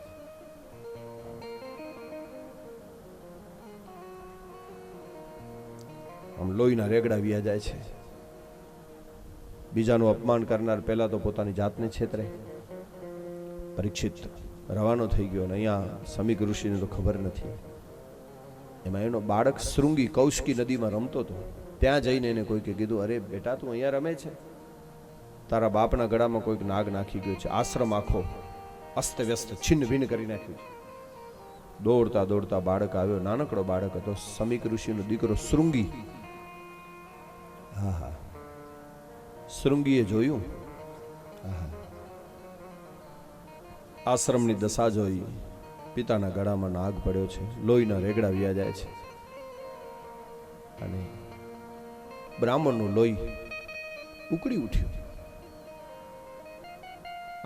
Speaker 2: આમ લોહીના રેગડા વ્યા જાય છે. બીજાનું અપમાન કરનાર પહેલા તો પોતાની જાતને છેતરે. પરીક્ષિત રવાનો થઈ ગયો અને અહીંયા સમીક ઋષિને તો ખબર નથી. એમાં એનો બાળક શૃંગી કૌશકી નદીમાં રમતો હતો. ત્યાં જઈને એને કોઈકે કીધું, અરે બેટા તું અહીંયા રમે છે, તારા બાપના ગળામાં કોઈક નાગ નાખી ગયો છે. આશ્રમ આખો અસ્ત વ્યસ્ત છિન્ન ભિન્ન કરી નાખ્યું છે. દોડતા દોડતા બાળક આવ્યો, નાનકડો બાળક હતો, સમીક ઋષિનો દીકરો શૃંગી. હા હા, શૃંગીએ જોયું, આશ્રમની દશા જોઈ, પિતાના ગળામાં નાગ પડ્યો છે, લોહીના રેગડા વ્યા જાય છે. અને બ્રાહ્મણનું લોહી ઉકળી ઉઠ્યું.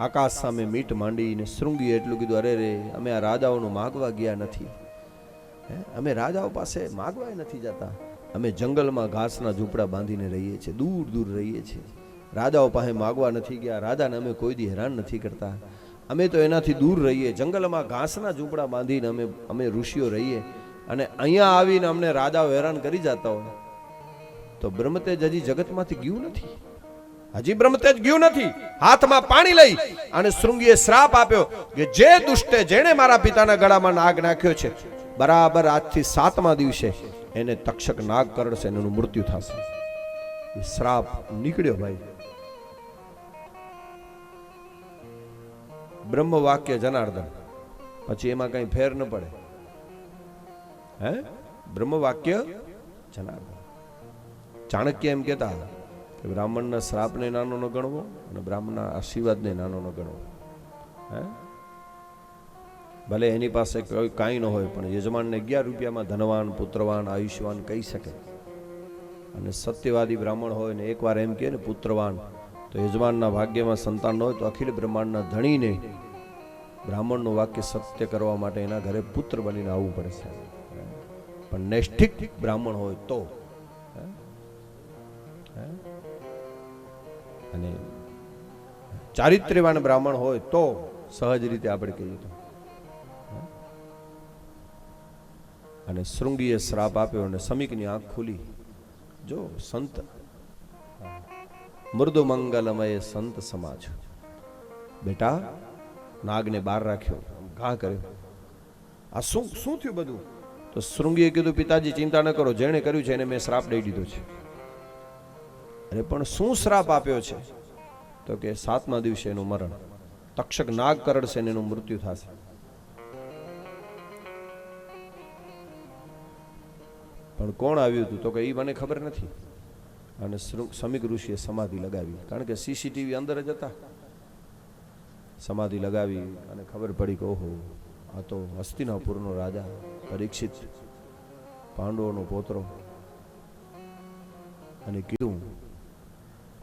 Speaker 2: આકાશ સામે મીટ માંડીને શૃંગીએ એટલું કીધું, અરે રે, અમે આ રાજાઓનું માગવા ગયા નથી, અમે રાજાઓ પાસે માગવા નથી જતા, અમે જંગલમાં ઘાસના ઝૂંપડા બાંધીને રહીએ છીએ, દૂર દૂર રહીએ છીએ. રાજાઓ પાસે માગવા નથી ગયા, રાજાને અમે કોઈ દી હેરાન નથી કરતા, અમે તો એનાથી દૂર રહીએ, જંગલમાં ઘાસના ઝૂંપડા બાંધીને અમે ઋષિઓ રહીએ, અને અહીંયા આવીને અમને રાજાઓ હેરાન કરી જતા હોય તો બ્રહ્મતેજ હજી જગતમાંથી ગયું નથી, હજી બ્રહ્મતેજ ગયું નથી. હાથમાં પાણી લઈ અને શૃંગીએ શ્રાપ આપ્યો કે જે દુષ્ટે જેણે મારા પિતાના ગળામાં નાગ નાખ્યો છે, બરાબર આજથી 7મા દિવસે એને તક્ષક નાગ કરડશે, એનું મૃત્યુ થશે. એ શ્રાપ નીકળ્યો ભાઈ. બ્રહ્મ વાક્ય જનાર્દન, પછી એમાં કઈ ફેર ન પડે. બ્રહ્મ વાક્ય જનાર્દન. ચાણક્ય એમ કહેતા કે બ્રાહ્મણના શ્રાપને નાનો ન ગણવો અને બ્રાહ્મણના આશીર્વાદને નાનો ન ગણવો. ભલે એની પાસે કોઈ કાંઈ ન હોય, પણ યજમાનને 11 રૂપિયામાં ધનવાન, પુત્રવાન, આયુષ્યવાન કહી શકે. અને સત્યવાદી બ્રાહ્મણ હોય ને એકવાર એમ કહે ને પુત્રવાન, તો યજમાનના ભાગ્યમાં સંતાન ન હોય તો અખિલ બ્રહ્માંડના ધણીને બ્રાહ્મણનું વાક્ય સત્ય કરવા માટે એના ઘરે પુત્ર બનીને આવવું પડે છે. પણ નૈષ્ઠિક બ્રાહ્મણ હોય તો, અને ચારિત્ર્યવાન બ્રાહ્મણ હોય તો સહજ રીતે આપણે કહીએ તો. અને શૃંગીએ શ્રાપ આપ્યો અને સમીકની આંખ ખુલી. જો સંત મૃદુ મંગલમય સંત સમાજ. બેટા, નાગને બહાર રાખ્યો, ઘા કર્યો. આ શું થયું બધું? તો શૃંગીએ કીધું, પિતાજી ચિંતા ન કરો, જેણે કર્યું છે એને મેં શ્રાપ દઈ દીધો છે. અરે પણ શું શ્રાપ આપ્યો છે? તો કે 7મા દિવસે એનું મરણ, તક્ષક નાગ કરડશે ને એનું મૃત્યુ થશે. પણ કોણ આવ્યું હતું? તો કે એ મને ખબર નથી. અને સમીક ઋષિએ સમાધિ લગાવી, કારણ કે સીસીટીવી અંદર જ હતા. સમાધિ લગાવી અને ખબર પડી કે ઓહો, આ તો હસ્તિનાપુરનો રાજા પરીક્ષિત, પાંડવોનો પોતરો. અને કીધું,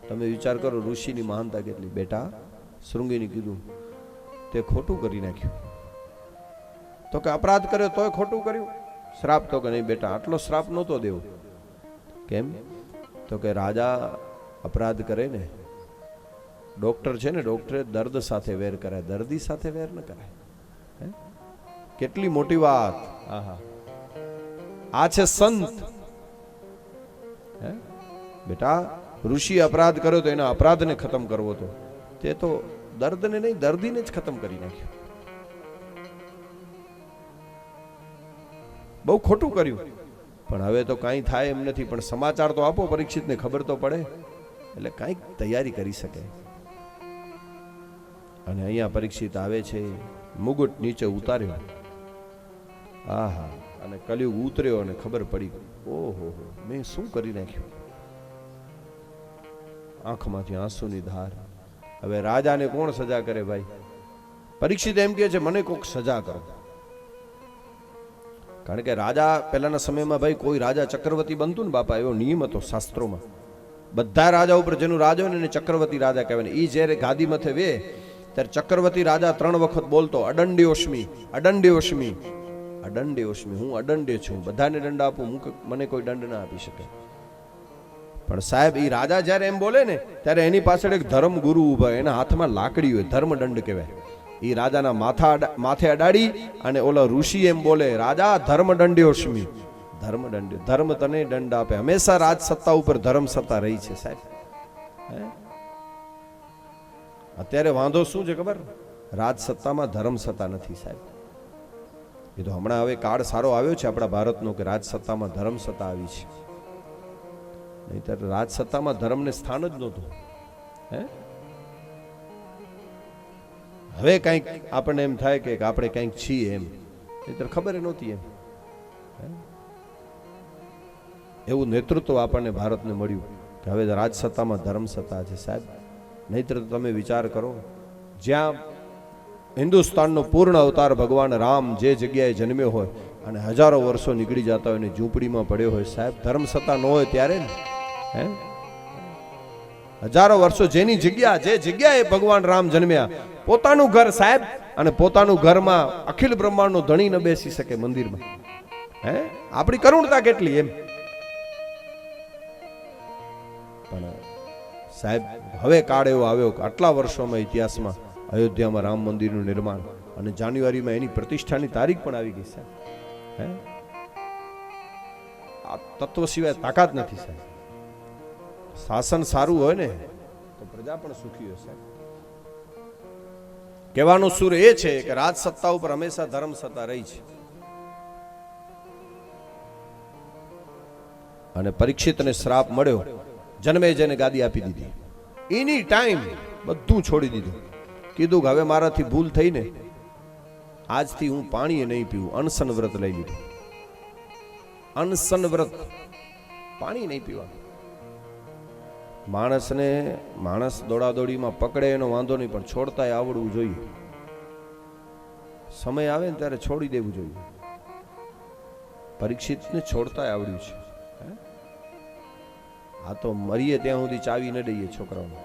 Speaker 2: તમે વિચાર કરો ઋષિની મહાનતા કેટલી. બેટા, શૃંગીને કીધું, તે ખોટું કરી નાખ્યું. તો કે અપરાધ કર્યો તોય ખોટું કર્યું? શ્રાપ? તો કે નહીં બેટા, આટલો શ્રાપ નહોતો દેવો. કેમ? તો કે રાજા અપરાધ કરે ને, ડોક્ટર છે ને, ડોક્ટરે દર્દ સાથે વેર કરાય, દર્દી સાથે વેર ન કરાય. કેટલી મોટી વાત! આહા, આ છે સંત. બેટા, ઋષિ અપરાધ કર્યો તો એના અપરાધને ખતમ કરવો તો, તે તો દર્દને નહીં દર્દીને જ ખતમ કરી નાખ્યો. બહુ ખોટું કર્યું. પણ હવે તો કાંઈ થાય એમ નથી. પણ સમાચાર તો આપો, પરીક્ષિતને ખબર તો પડે, એટલે કાંઈક તૈયારી કરી શકે. અને અહીંયા પરીક્ષિત આવે છે, મુગુટ નીચે ઉતાર્યો. આહા, અને કલયુગ ઉતર્યો અને ખબર પડી, ઓહો, મેં શું કરી નાખ્યું. આંખમાંથી આંસુની ધાર. હવે રાજાને કોણ સજા કરે ભાઈ? પરીક્ષિત એમ કહે છે, મને કોઈક સજા કરો. કારણ કે રાજા પહેલાના સમયમાં ભાઈ કોઈ રાજા ચક્રવર્તી બનતું ને બાપા, એવો નિયમ હતો શાસ્ત્રોમાં. બધા રાજા ઉપર જેનું રાજા હોય ને એને ચક્રવર્તી રાજા કહેવાય. એ જ્યારે ગાદી મથે વે ત્યારે ચક્રવર્તી રાજા 3 વખત બોલતો, અડંડ્યોષ્મી, અડંડ્યોષ્મી, અડંડ્યોષ્મી. હું અડંડ્ય છું, બધાને દંડ આપું, મને કોઈ દંડ ના આપી શકે. પણ સાહેબ, એ રાજા જ્યારે એમ બોલે ને ત્યારે એની પાછળ એક ધર્મ ગુરુ ઉભા, એના હાથમાં લાકડી હોય, ધર્મદંડ કહેવાય. એ રાજાના માથે અડાડી અને ઓલો ઋષિ એમ બોલે, રાજા ધર્મદંડ્યોષ્મી, ધર્મદંડ, ધર્મ તને દંડ આપે. હંમેશા રાજ સત્તા ઉપર ધર્મ સત્તા રહી છે સાહેબ. અત્યારે વાંધો શું છે ખબર? રાજ સત્તામાં ધર્મ સત્તા નથી સાહેબ. એ તો હમણાં હવે કાળ સારો આવ્યો છે આપણા ભારતનો કે રાજ સત્તામાં ધર્મ સત્તા આવી છે. નહીતર રાજ સત્તામાં ધર્મને સ્થાન જ નહોતું. હવે કંઈક આપણને એમ થાય કે આપણે કંઈક છીએ એમ, નહીતર ખબર નહોતી એમ. એવું નેતૃત્વ આપણને ભારતને મળ્યું કે હવે રાજ સત્તામાં ધર્મ સત્તા છે સાહેબ. નહીતર તમે વિચાર કરો, જ્યાં હિન્દુસ્તાનનો પૂર્ણ અવતાર ભગવાન રામ જે જગ્યાએ જન્મ્યો હોય અને હજારો વર્ષો નીકળી જતા હોય ને ઝૂંપડીમાં પડ્યો હોય સાહેબ, ધર્મ સત્તા ન હોય ત્યારે ને, હજારો વર્ષો જેની જગ્યા, જે જગ્યાએ ભગવાન રામ જન્મ્યા, પોતાનું ઘર સાહેબ, અને પોતાનું ઘરમાં અખિલ બ્રહ્માંડનો ધણી ન બેસી શકે મંદિરમાં. આપણી કરુણતા કેટલી એમ. પણ સાહેબ, હવે કાળ એવો આવ્યો કે આટલા વર્ષોમાં ઇતિહાસમાં અયોધ્યામાં રામ મંદિરનું નિર્માણ, અને જાન્યુઆરીમાં એની પ્રતિષ્ઠાની તારીખ પણ આવી ગઈ સાહેબ. આ તત્વ સિવાય તાકાત નથી સાહેબ. શાસન સારું હોય ને તો પ્રજા પણ સુખી હોય સાહેબ. કહેવાનું સૂર એ છે કે રાજ સત્તા ઉપર હંમેશા ધર્મ સત્તા રહી છે. અને પરીક્ષિતને શ્રાપ મળ્યો, જન્મે જેને ગાદી આપી દીધી. એની ટાઈમ બધું છોડી દીધું. કીધું કે હવે મારાથી ભૂલ થઈ ને, આજથી હું પાણી નહીં પીવું. અનશન વ્રત લઈ લીધું. અનશન વ્રત, પાણી નહીં પીવાનું. માણસ દોડાદોડીમાં પકડે એનો વાંધો નહીં, પણ છોડતાય આવડવું જોઈએ. સમય આવે ને ત્યારે છોડી દેવું જોઈએ. પરીક્ષિતને છોડતાય આવડ્યું છે. આ તો મરીએ ત્યાં સુધી ચાવી ન દઈએ છોકરાઓને.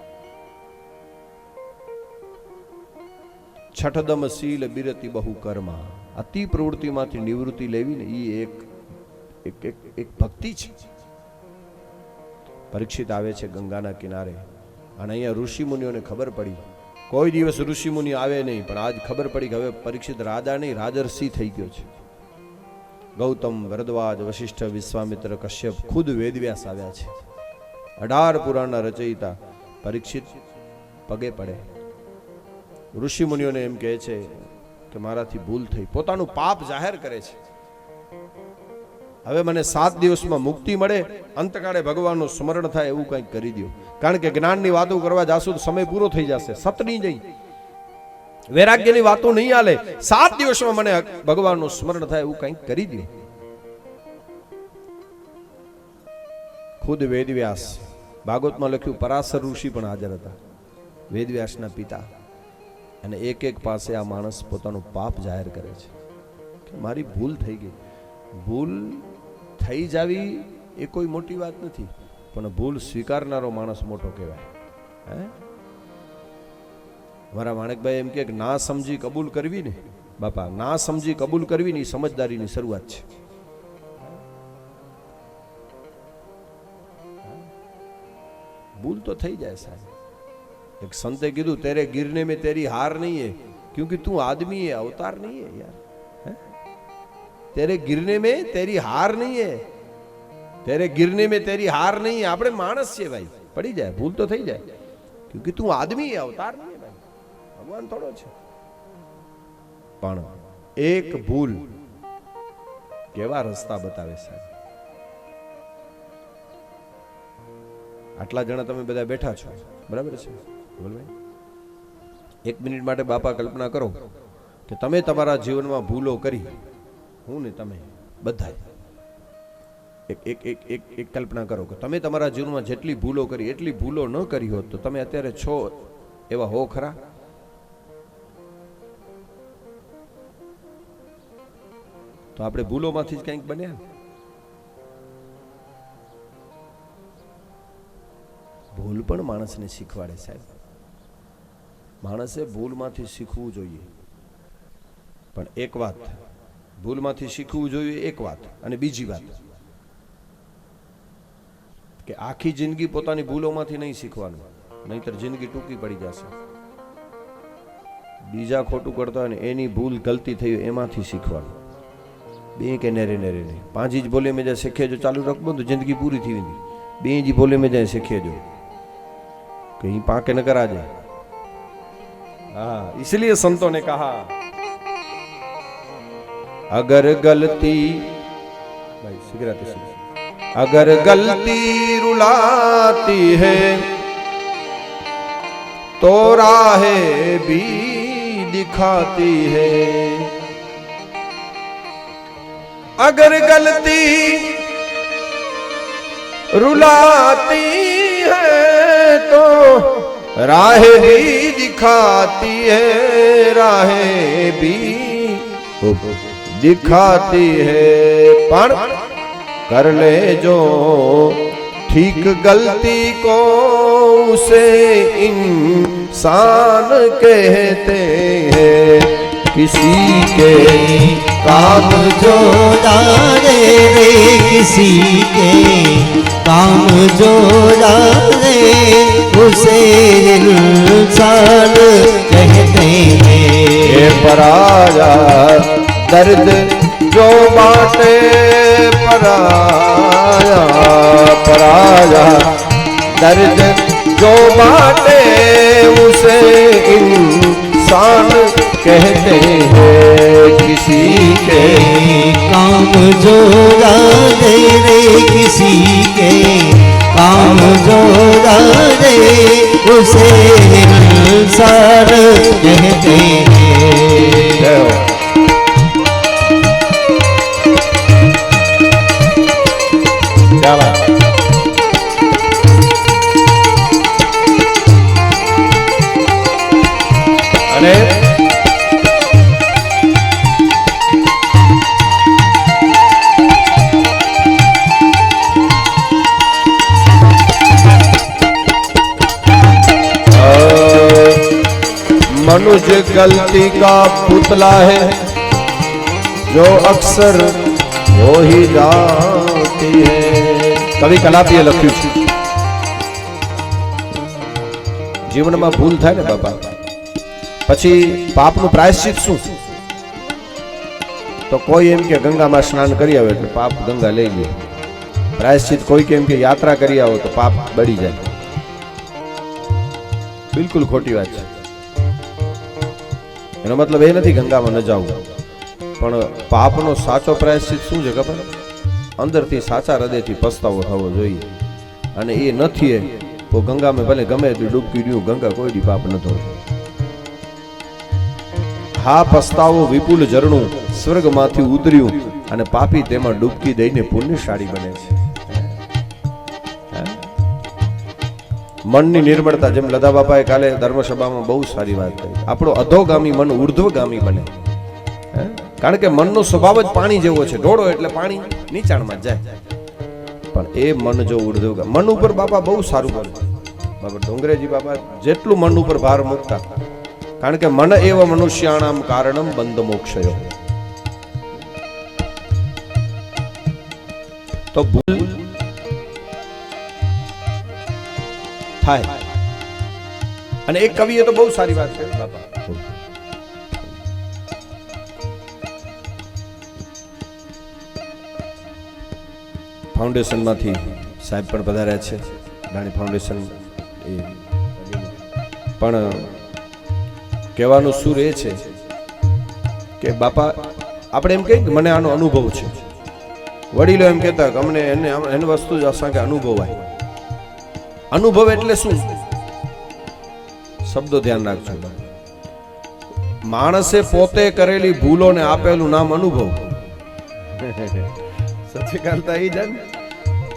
Speaker 2: છઠદમ શીલ બિરતી બહુ કર્મા. અતિ પ્રવૃત્તિમાંથી નિવૃત્તિ લેવી ને એ એક ભક્તિ છે. પરીક્ષિત આવે છે ગંગાના કિનારે, અને અહીંયા ઋષિ મુનિઓને ખબર પડી. કોઈ દિવસ ઋષિ મુનિ આવે નહીં, પણ આજ ખબર પડી કે હવે પરીક્ષિત રાજા નહીં રાજર્ષિ થઈ ગયો છે. ગૌતમ, ભરદ્વાજ, વશિષ્ઠ, વિશ્વામિત્ર, કશ્યપ, ખુદ વેદવ્યાસ આવ્યા છે. 18 પુરાણના રચયિતા પરીક્ષિત પગે પડે. ઋષિ મુનિઓને એમ કહે છે કે મારાથી ભૂલ થઈ. પોતાનું પાપ જાહેર કરે છે. હવે મને 7 દિવસમાં મુક્તિ મળે, અંતકાળે ભગવાનનું સ્મરણ થાય એવું કંઈક કરી દો. કારણ કે જ્ઞાનની વાતો કરવા જાશું તો સમય પૂરો થઈ જશે. સતની નહીં, વૈરાગ્યની વાતો નહીં હાલે. 7 દિવસમાં મને ભગવાનનું સ્મરણ થાય એવું કંઈક કરી દો. ખુદ વેદવ્યાસ, ભાગવતમાં લખ્યું પરાશર ઋષિ પણ હાજર હતા, વેદવ્યાસના પિતા. અને એક એક પાસે આ માણસ પોતાનું પાપ જાહેર કરે છે કે મારી ભૂલ થઈ ગઈ. ભૂલ થઈ જાવી એ કોઈ મોટી વાત નથી, પણ ભૂલ સ્વીકારનારો માણસ મોટો કહેવાય. હે, મારા માણેકભાઈ એમ કે ના સમજી કબૂલ કરવી ને બાપા, ના સમજી કબૂલ કરવી ને એ સમજદારીની શરૂઆત છે. ભૂલ તો થઈ જાય સાહેબ. एक संते कीधु तेरे गिरने में तेरी हार नहीं है क्योंकि तू आदमी है, अवतार नहीं है यार. है? तेरे गिरने में तेरी हार नहीं है, तेरे गिरने में तेरी हार नहीं है. આપણે માણસ છે ભાઈ, પડી જાય, ભૂલ તો થઈ જાય, क्योंकि तू आदमी है, अवतार नहीं है भाई, ભગવાન થોડો છે. પણ એક ભૂલ કેવા રસ્તા બતાવે સાહેબ. આટલા જણા તમે બધા બેઠા છો, બરાબર છે? એક મિનિટ માટે બાપા કલ્પના કરો કે તમે તમારા જીવનમાં ભૂલો કરી, હું ને તમે બધા એક એક એક એક એક કલ્પના કરો કે તમે તમારા જીવનમાં જેટલી ભૂલો કરી એટલી ભૂલો ન કરી હોત તો તમે અત્યારે છો એવા હો ખરા? તો આપણે ભૂલોમાંથી જ કંઈક બન્યા. ભૂલ પણ માણસને શીખવાડે સાહેબ. માણસે ભૂલમાંથી શીખવું જોઈએ. પણ એક વાત, ભૂલમાંથી શીખવું જોઈએ એક વાત, અને બીજી વાત કે આખી જિંદગી પોતાની ભૂલોમાંથી નહીં શીખવાનું, નહીંતર જિંદગી ટૂંકી પડી જશે. બીજા ખોટું કરતા હોય ને એની ભૂલ ગલતી થઈ એમાંથી શીખવાનું. બે કે નેરે નેરે નહીં, પાંચ જ બોલે में जाए सीखे जो चालू रख तो जिंदगी पूरी थी वेंदी. બે जी बोले में जाए सीखे जो कहीं पाके न करा जाए. हाँ, इसलिए संतों ने कहा अगर गलती, भाई सिगरेट अगर गलती रुलाती है तो राहें भी दिखाती है. अगर गलती रुलाती है तो राहें भी दिखाती है, राहें भी दिखाती है. पर कर ले जो ठीक गलती को उसे इंसान कहते हैं. किसी के
Speaker 1: काम जो डाले रे, किसी के काम जो डाले उसे इंसान कहते हैं.
Speaker 2: ये पराया दर्द जो बाटे, पराया पराया दर्द जो बाटे उसे इंसान कहते हैं. किसी के
Speaker 1: काम जो डाले रे, किसी के काम जो डाले उसे इंसान कहते हैं.
Speaker 2: क्या बात. अरे मनुष्य गलती का पुतला है जो अक्सर हो ही जाती है. कवि कलापीए लख्યું છે જીવનમાં ભૂલ થાય ને બાપા, પછી પાપનું પ્રાયશ્ચિત શું? તો કોઈ એમ કે ગંગામાં સ્નાન કરી આવે એટલે પાપ ગંગા લઈ લે. પ્રાયશ્ચિત કોઈ કેમ કે યાત્રા કરી આવો તો પાપ બળી જાય. બિલકુલ ખોટી વાત છે. એનો મતલબ એ નથી ગંગામાં ન જાવું, પણ પાપનો સાચો પ્રાયશ્ચિત શું છે ખબર? અંદરથી સાચા હૃદયથી પસ્તાવો થવો જોઈએ. અને એ નથી તો ગંગામાં ભલે ગમે એટલી ડૂબકી રહ્યું, ગંગા કોઈ દી પાપ ન ધોવે. હા, પસ્તાવો વિપુલ ઝરણું સ્વર્ગમાંથી ઉતર્યું અને પાપી તેમાં ડૂબકી દઈને પુણ્યશાળી બને છે. મનની નિર્મળતા, જેમ લતા બાપાએ કાલે ધર્મસભામાં બહુ સારી વાત કરી, આપણો અધોગામી મન ઉર્ધ્વગામી બને. કારણ કે મનનો સ્વભાવ જ પાણી જેવો છે, ઢોળો એટલે પાણી નીચાણમાં જાય. પણ એ મન જો ઉર્ધ્વગામી, મન ઉપર બાપા બહુ સારું બોલે. બાબા ડોંગરેજી બાપા જેટલું મન ઉપર ભાર મૂકતા, કારણ કે મન એવ મનુષ્યાણામ કારણમ બંધ મોક્ષયો. તો ભૂલ થાય. અને એક કવિએ તો બહુ સારી વાત કરી બાપા. ફાઉન્ડેશન માંથી સાહેબ પણ પધાર્યા છે, રાણી ફાઉન્ડેશન. પણ કહેવાનું સુર એ છે કે બાપા આપણે એમ કહીએ કે મને આનો અનુભવ છે. વડીલો એમ કહેતા કે અમને એને વસ્તુ જ અસાંકે અનુભવાય. અનુભવ એટલે શું? શબ્દો ધ્યાન રાખજો. માણસે પોતે કરેલી ભૂલોને આપેલું નામ અનુભવ. સચિકાંતા ઈ જાન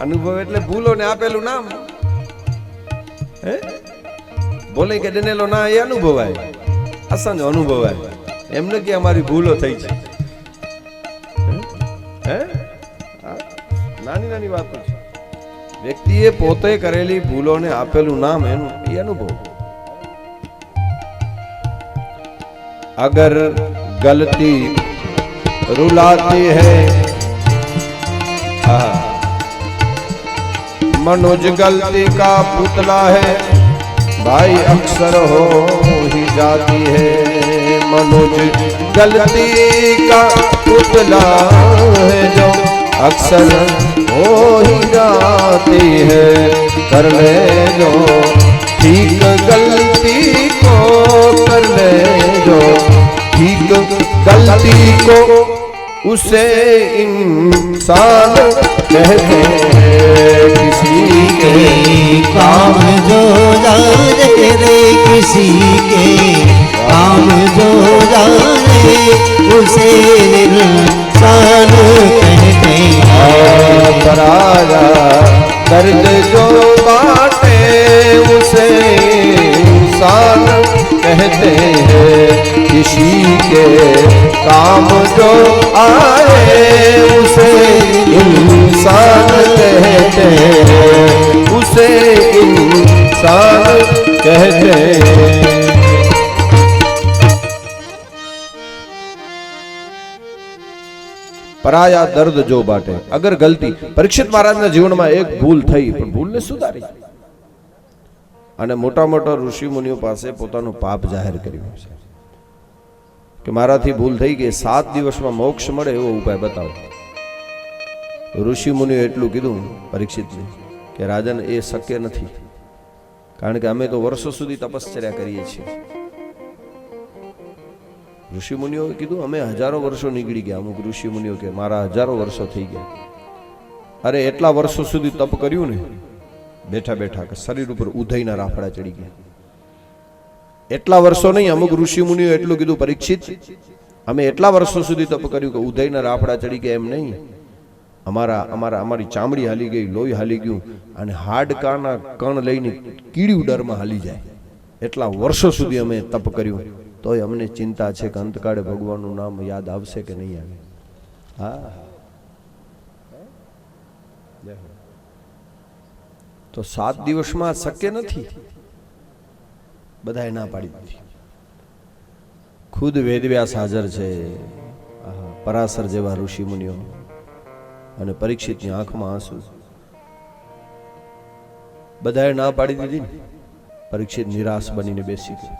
Speaker 2: અનુભવ એટલે ભૂલોને આપેલું નામ. હે બોલે કે ડનેલો ના એ અનુભવાય, અસાંજો અનુભવાય. એમને કે અમારી ભૂલો થઈ છે. હે નાની નાની વાતો છે. વ્યક્તિએ પોતે કરેલી ભૂલોને આપેલું નામ એનું એ અનુભવ. અગર ગલતી रुलाती है मनुज गलती का पुतला है भाई अक्सर हो ही जाती है मनुज गलती का पुतला है जो अक्सर हो ही जाती है कर ले जो ठीक गलती को कर ले जो ठीक गलती को उसे इंसान कहते हैं किसी के
Speaker 1: काम जो जाने रे किसी के काम जो जाने उसे इंसान कहते हैं
Speaker 2: पराया दर्द जो बाटे उसे इंसान कहते हैं किसी के काम जो आए उसे इंसान कहते हैं उसे इंसान कहते हैं। પરાયા દર્દ જો બાટે અગર ગલતી પરીક્ષિત મહારાજના જીવનમાં એક ભૂલ થઈ પણ ભૂલને સુધારી અને મોટા મોટા ઋષિ મુનિઓ પાસે પોતાનું પાપ જાહેર કર્યું છે કે મારાથી ભૂલ થઈ ગઈ 7 દિવસમાં મોક્ષ મળે એવો ઉપાય બતાવો. ઋષિ મુનિઓ એટલું કીધું પરીક્ષિતને કે રાજન એ શક્ય નથી કારણ કે અમે તો વર્ષો સુધી તપશ્ચર્યા કરીએ છીએ. ઋષિ મુનિઓએ કીધું અમે હજારો વર્ષો નીકળી ગયા. અમુક ઋષિ મુનિઓ કે મારા હજારો વર્ષો થઈ ગયા. અરે એટલા વર્ષો સુધી તપ કર્યું ને બેઠા બેઠા કે શરીર ઉપર ઉધઈના રાફડા ચડી ગયા. એટલા વર્ષો નહીં, અમુક ઋષિ મુનિઓ એટલું કીધું પરીક્ષિત અમે એટલા વર્ષો સુધી તપ કર્યું કે ઉધઈના રાફડા ચડી ગયા એમ નહીં, અમારી ચામડી હાલી ગઈ, લોહી હાલી ગયું અને હાડકાના કણ લઈને કીડી ડરમાં હાલી જાય. એટલા વર્ષો સુધી અમે તપ કર્યું તોય અમને ચિંતા છે કે અંતકાળે ભગવાનનું નામ યાદ આવશે કે નહીં આવે. હા તો 7 દિવસમાં શક્ય નથી, બધાએ ના પાડી દીધી. ખુદ વેદવ્યાસ હાજર છે, પરાશર જેવા ઋષિ મુનિઓ, અને પરીક્ષિતની આંખમાં આંસુ. બધાએ ના પાડી દીધી. પરીક્ષિત નિરાશ બનીને બેસી ગયો.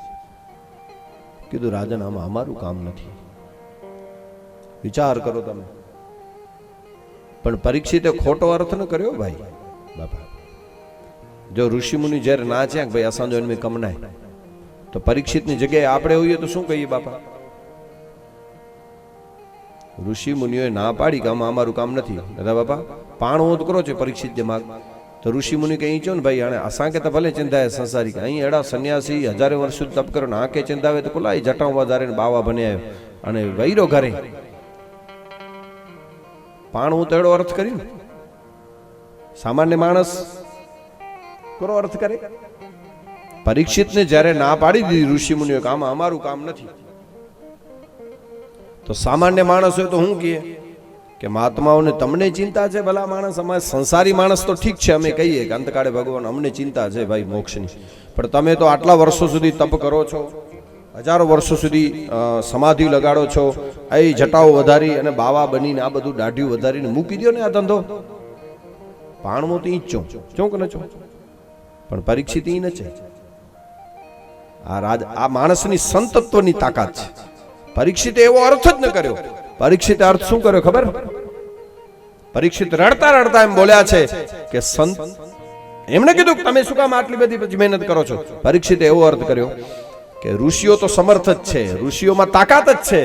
Speaker 2: કીધું રાજન આમાં અમારું કામ નથી, વિચાર કરો તમે. પણ પરીક્ષિતે ખોટો અર્થ ન કર્યો ભાઈ બાપા. જો ઋષિ મુનિ જ્યારે ના છે ભાઈ અસાંજો એમને કમનાય તો પરીક્ષિતની જગ્યાએ આપણે હોઈએ તો શું કહીએ બાપા? ઋષિ મુનિઓએ ના પાડી કે આમાં અમારું કામ નથી. દાદા બાપા પાણો ઓત કરો છે પરીક્ષિત જે માગ તો ઋષિ મુનિ કઈ છો ને ભાઈ આને અસાંકે તો ભલે ચિંતા સંસારી કે અહીં એડા સંન્યાસી હજારે વર્ષ સુધી તપ કરો ને આંકે ચિંતાવે તો કોલા જટાં વધારે બાવા બને અને વૈરો ઘરે પાણું તો એડો અર્થ કર્યું. સામાન્ય માણસ કરો અર્થ કરે પરીક્ષિતને જ્યારે ના પાડી દીધી ઋષિ મુનિઓએ કે આમાં અમારું કામ નથી, તો સામાન્ય માણસ હોય તો શું કહે કે મહાત્માઓને તમને ચિંતા છે? ભલા માણસ, અમારે સંસારી માણસ તો ઠીક છે, અમે કહીએ કે અંતકાળે ભગવાન અમને ચિંતા છે ભાઈ મોક્ષની, પણ તમે તો આટલા વર્ષો સુધી તપ કરો છો, હજારો વર્ષો સુધી સમાધિ લગાડો છો, આ જટાઓ વધારી અને બાવા બનીને આ બધું દાઢિયું વધારીને મૂકી દો ને આ ધંધો. પાણમો તો ઈ જ ચોંક ન ચો, પણ પરીક્ષિત ઈ ન છે. આ માણસની સંતત્વની તાકાત છે. પરીક્ષિતે એવો અર્થ જ ન કર્યો. પરીક્ષિતે અર્થ શું કર્યો ખબર? પરીક્ષિત રડતા રડતા એમ બોલ્યા છે કે સંત, એમણે કીધું કે તમે શું કામ આટલી બધી પછી મહેનત કરો છો? પરીક્ષિતે એવો અર્થ કર્યો કે ઋષિઓ તો સમર્થ જ છે, ઋષિઓમાં તાકાત જ છે,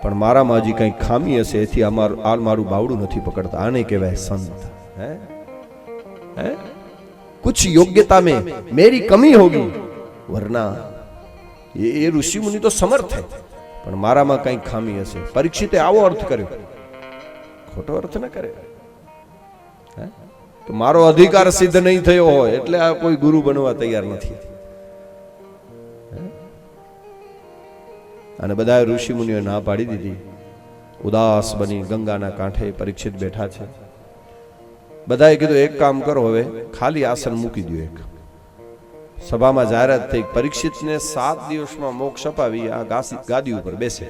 Speaker 2: પણ મારામાં હજી કંઈ ખામી હશે, એથી મારું બાવડું નથી પકડતા. આને કહેવાય સંત. હે હે कुछ योग्यता में मेरी कमी होगी, वरना ये ऋषि मुनि तो समर्थ है, પણ મારામાં કંઈ ખામી હશે. પરીક્ષિતે આવો અર્થ કર્યો, ખોટો અર્થ ન કરે કે મારો અધિકાર સિદ્ધ નહીં થયો હોય એટલે આ કોઈ ગુરુ બનવા તૈયાર નથી. અને બધા ઋષિ મુનિઓ ના પાડી દીધી. ઉદાસ બની ગંગાના કાંઠે પરીક્ષિત બેઠા છે. બધાએ કીધું એક કામ કરો, હવે ખાલી આસન મૂકી દો. એક સભામાં જાહેરાત થઈ, પરીક્ષિતને 7 દિવસમાં મોક્ષ અપાવી આ ગાદી ઉપર બેસે.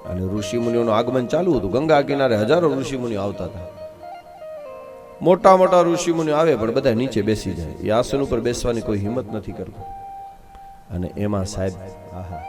Speaker 2: અને ઋષિ મુનિઓનું આગમન ચાલુ હતું. ગંગા કિનારે હજારો ઋષિ મુનિઓ આવતા હતા. મોટા મોટા ઋષિ મુનિઓ આવે પણ બધા નીચે બેસી જાય. એ આસન ઉપર બેસવાની કોઈ હિંમત નથી કરતું. અને એમાં સાહેબ, આહા,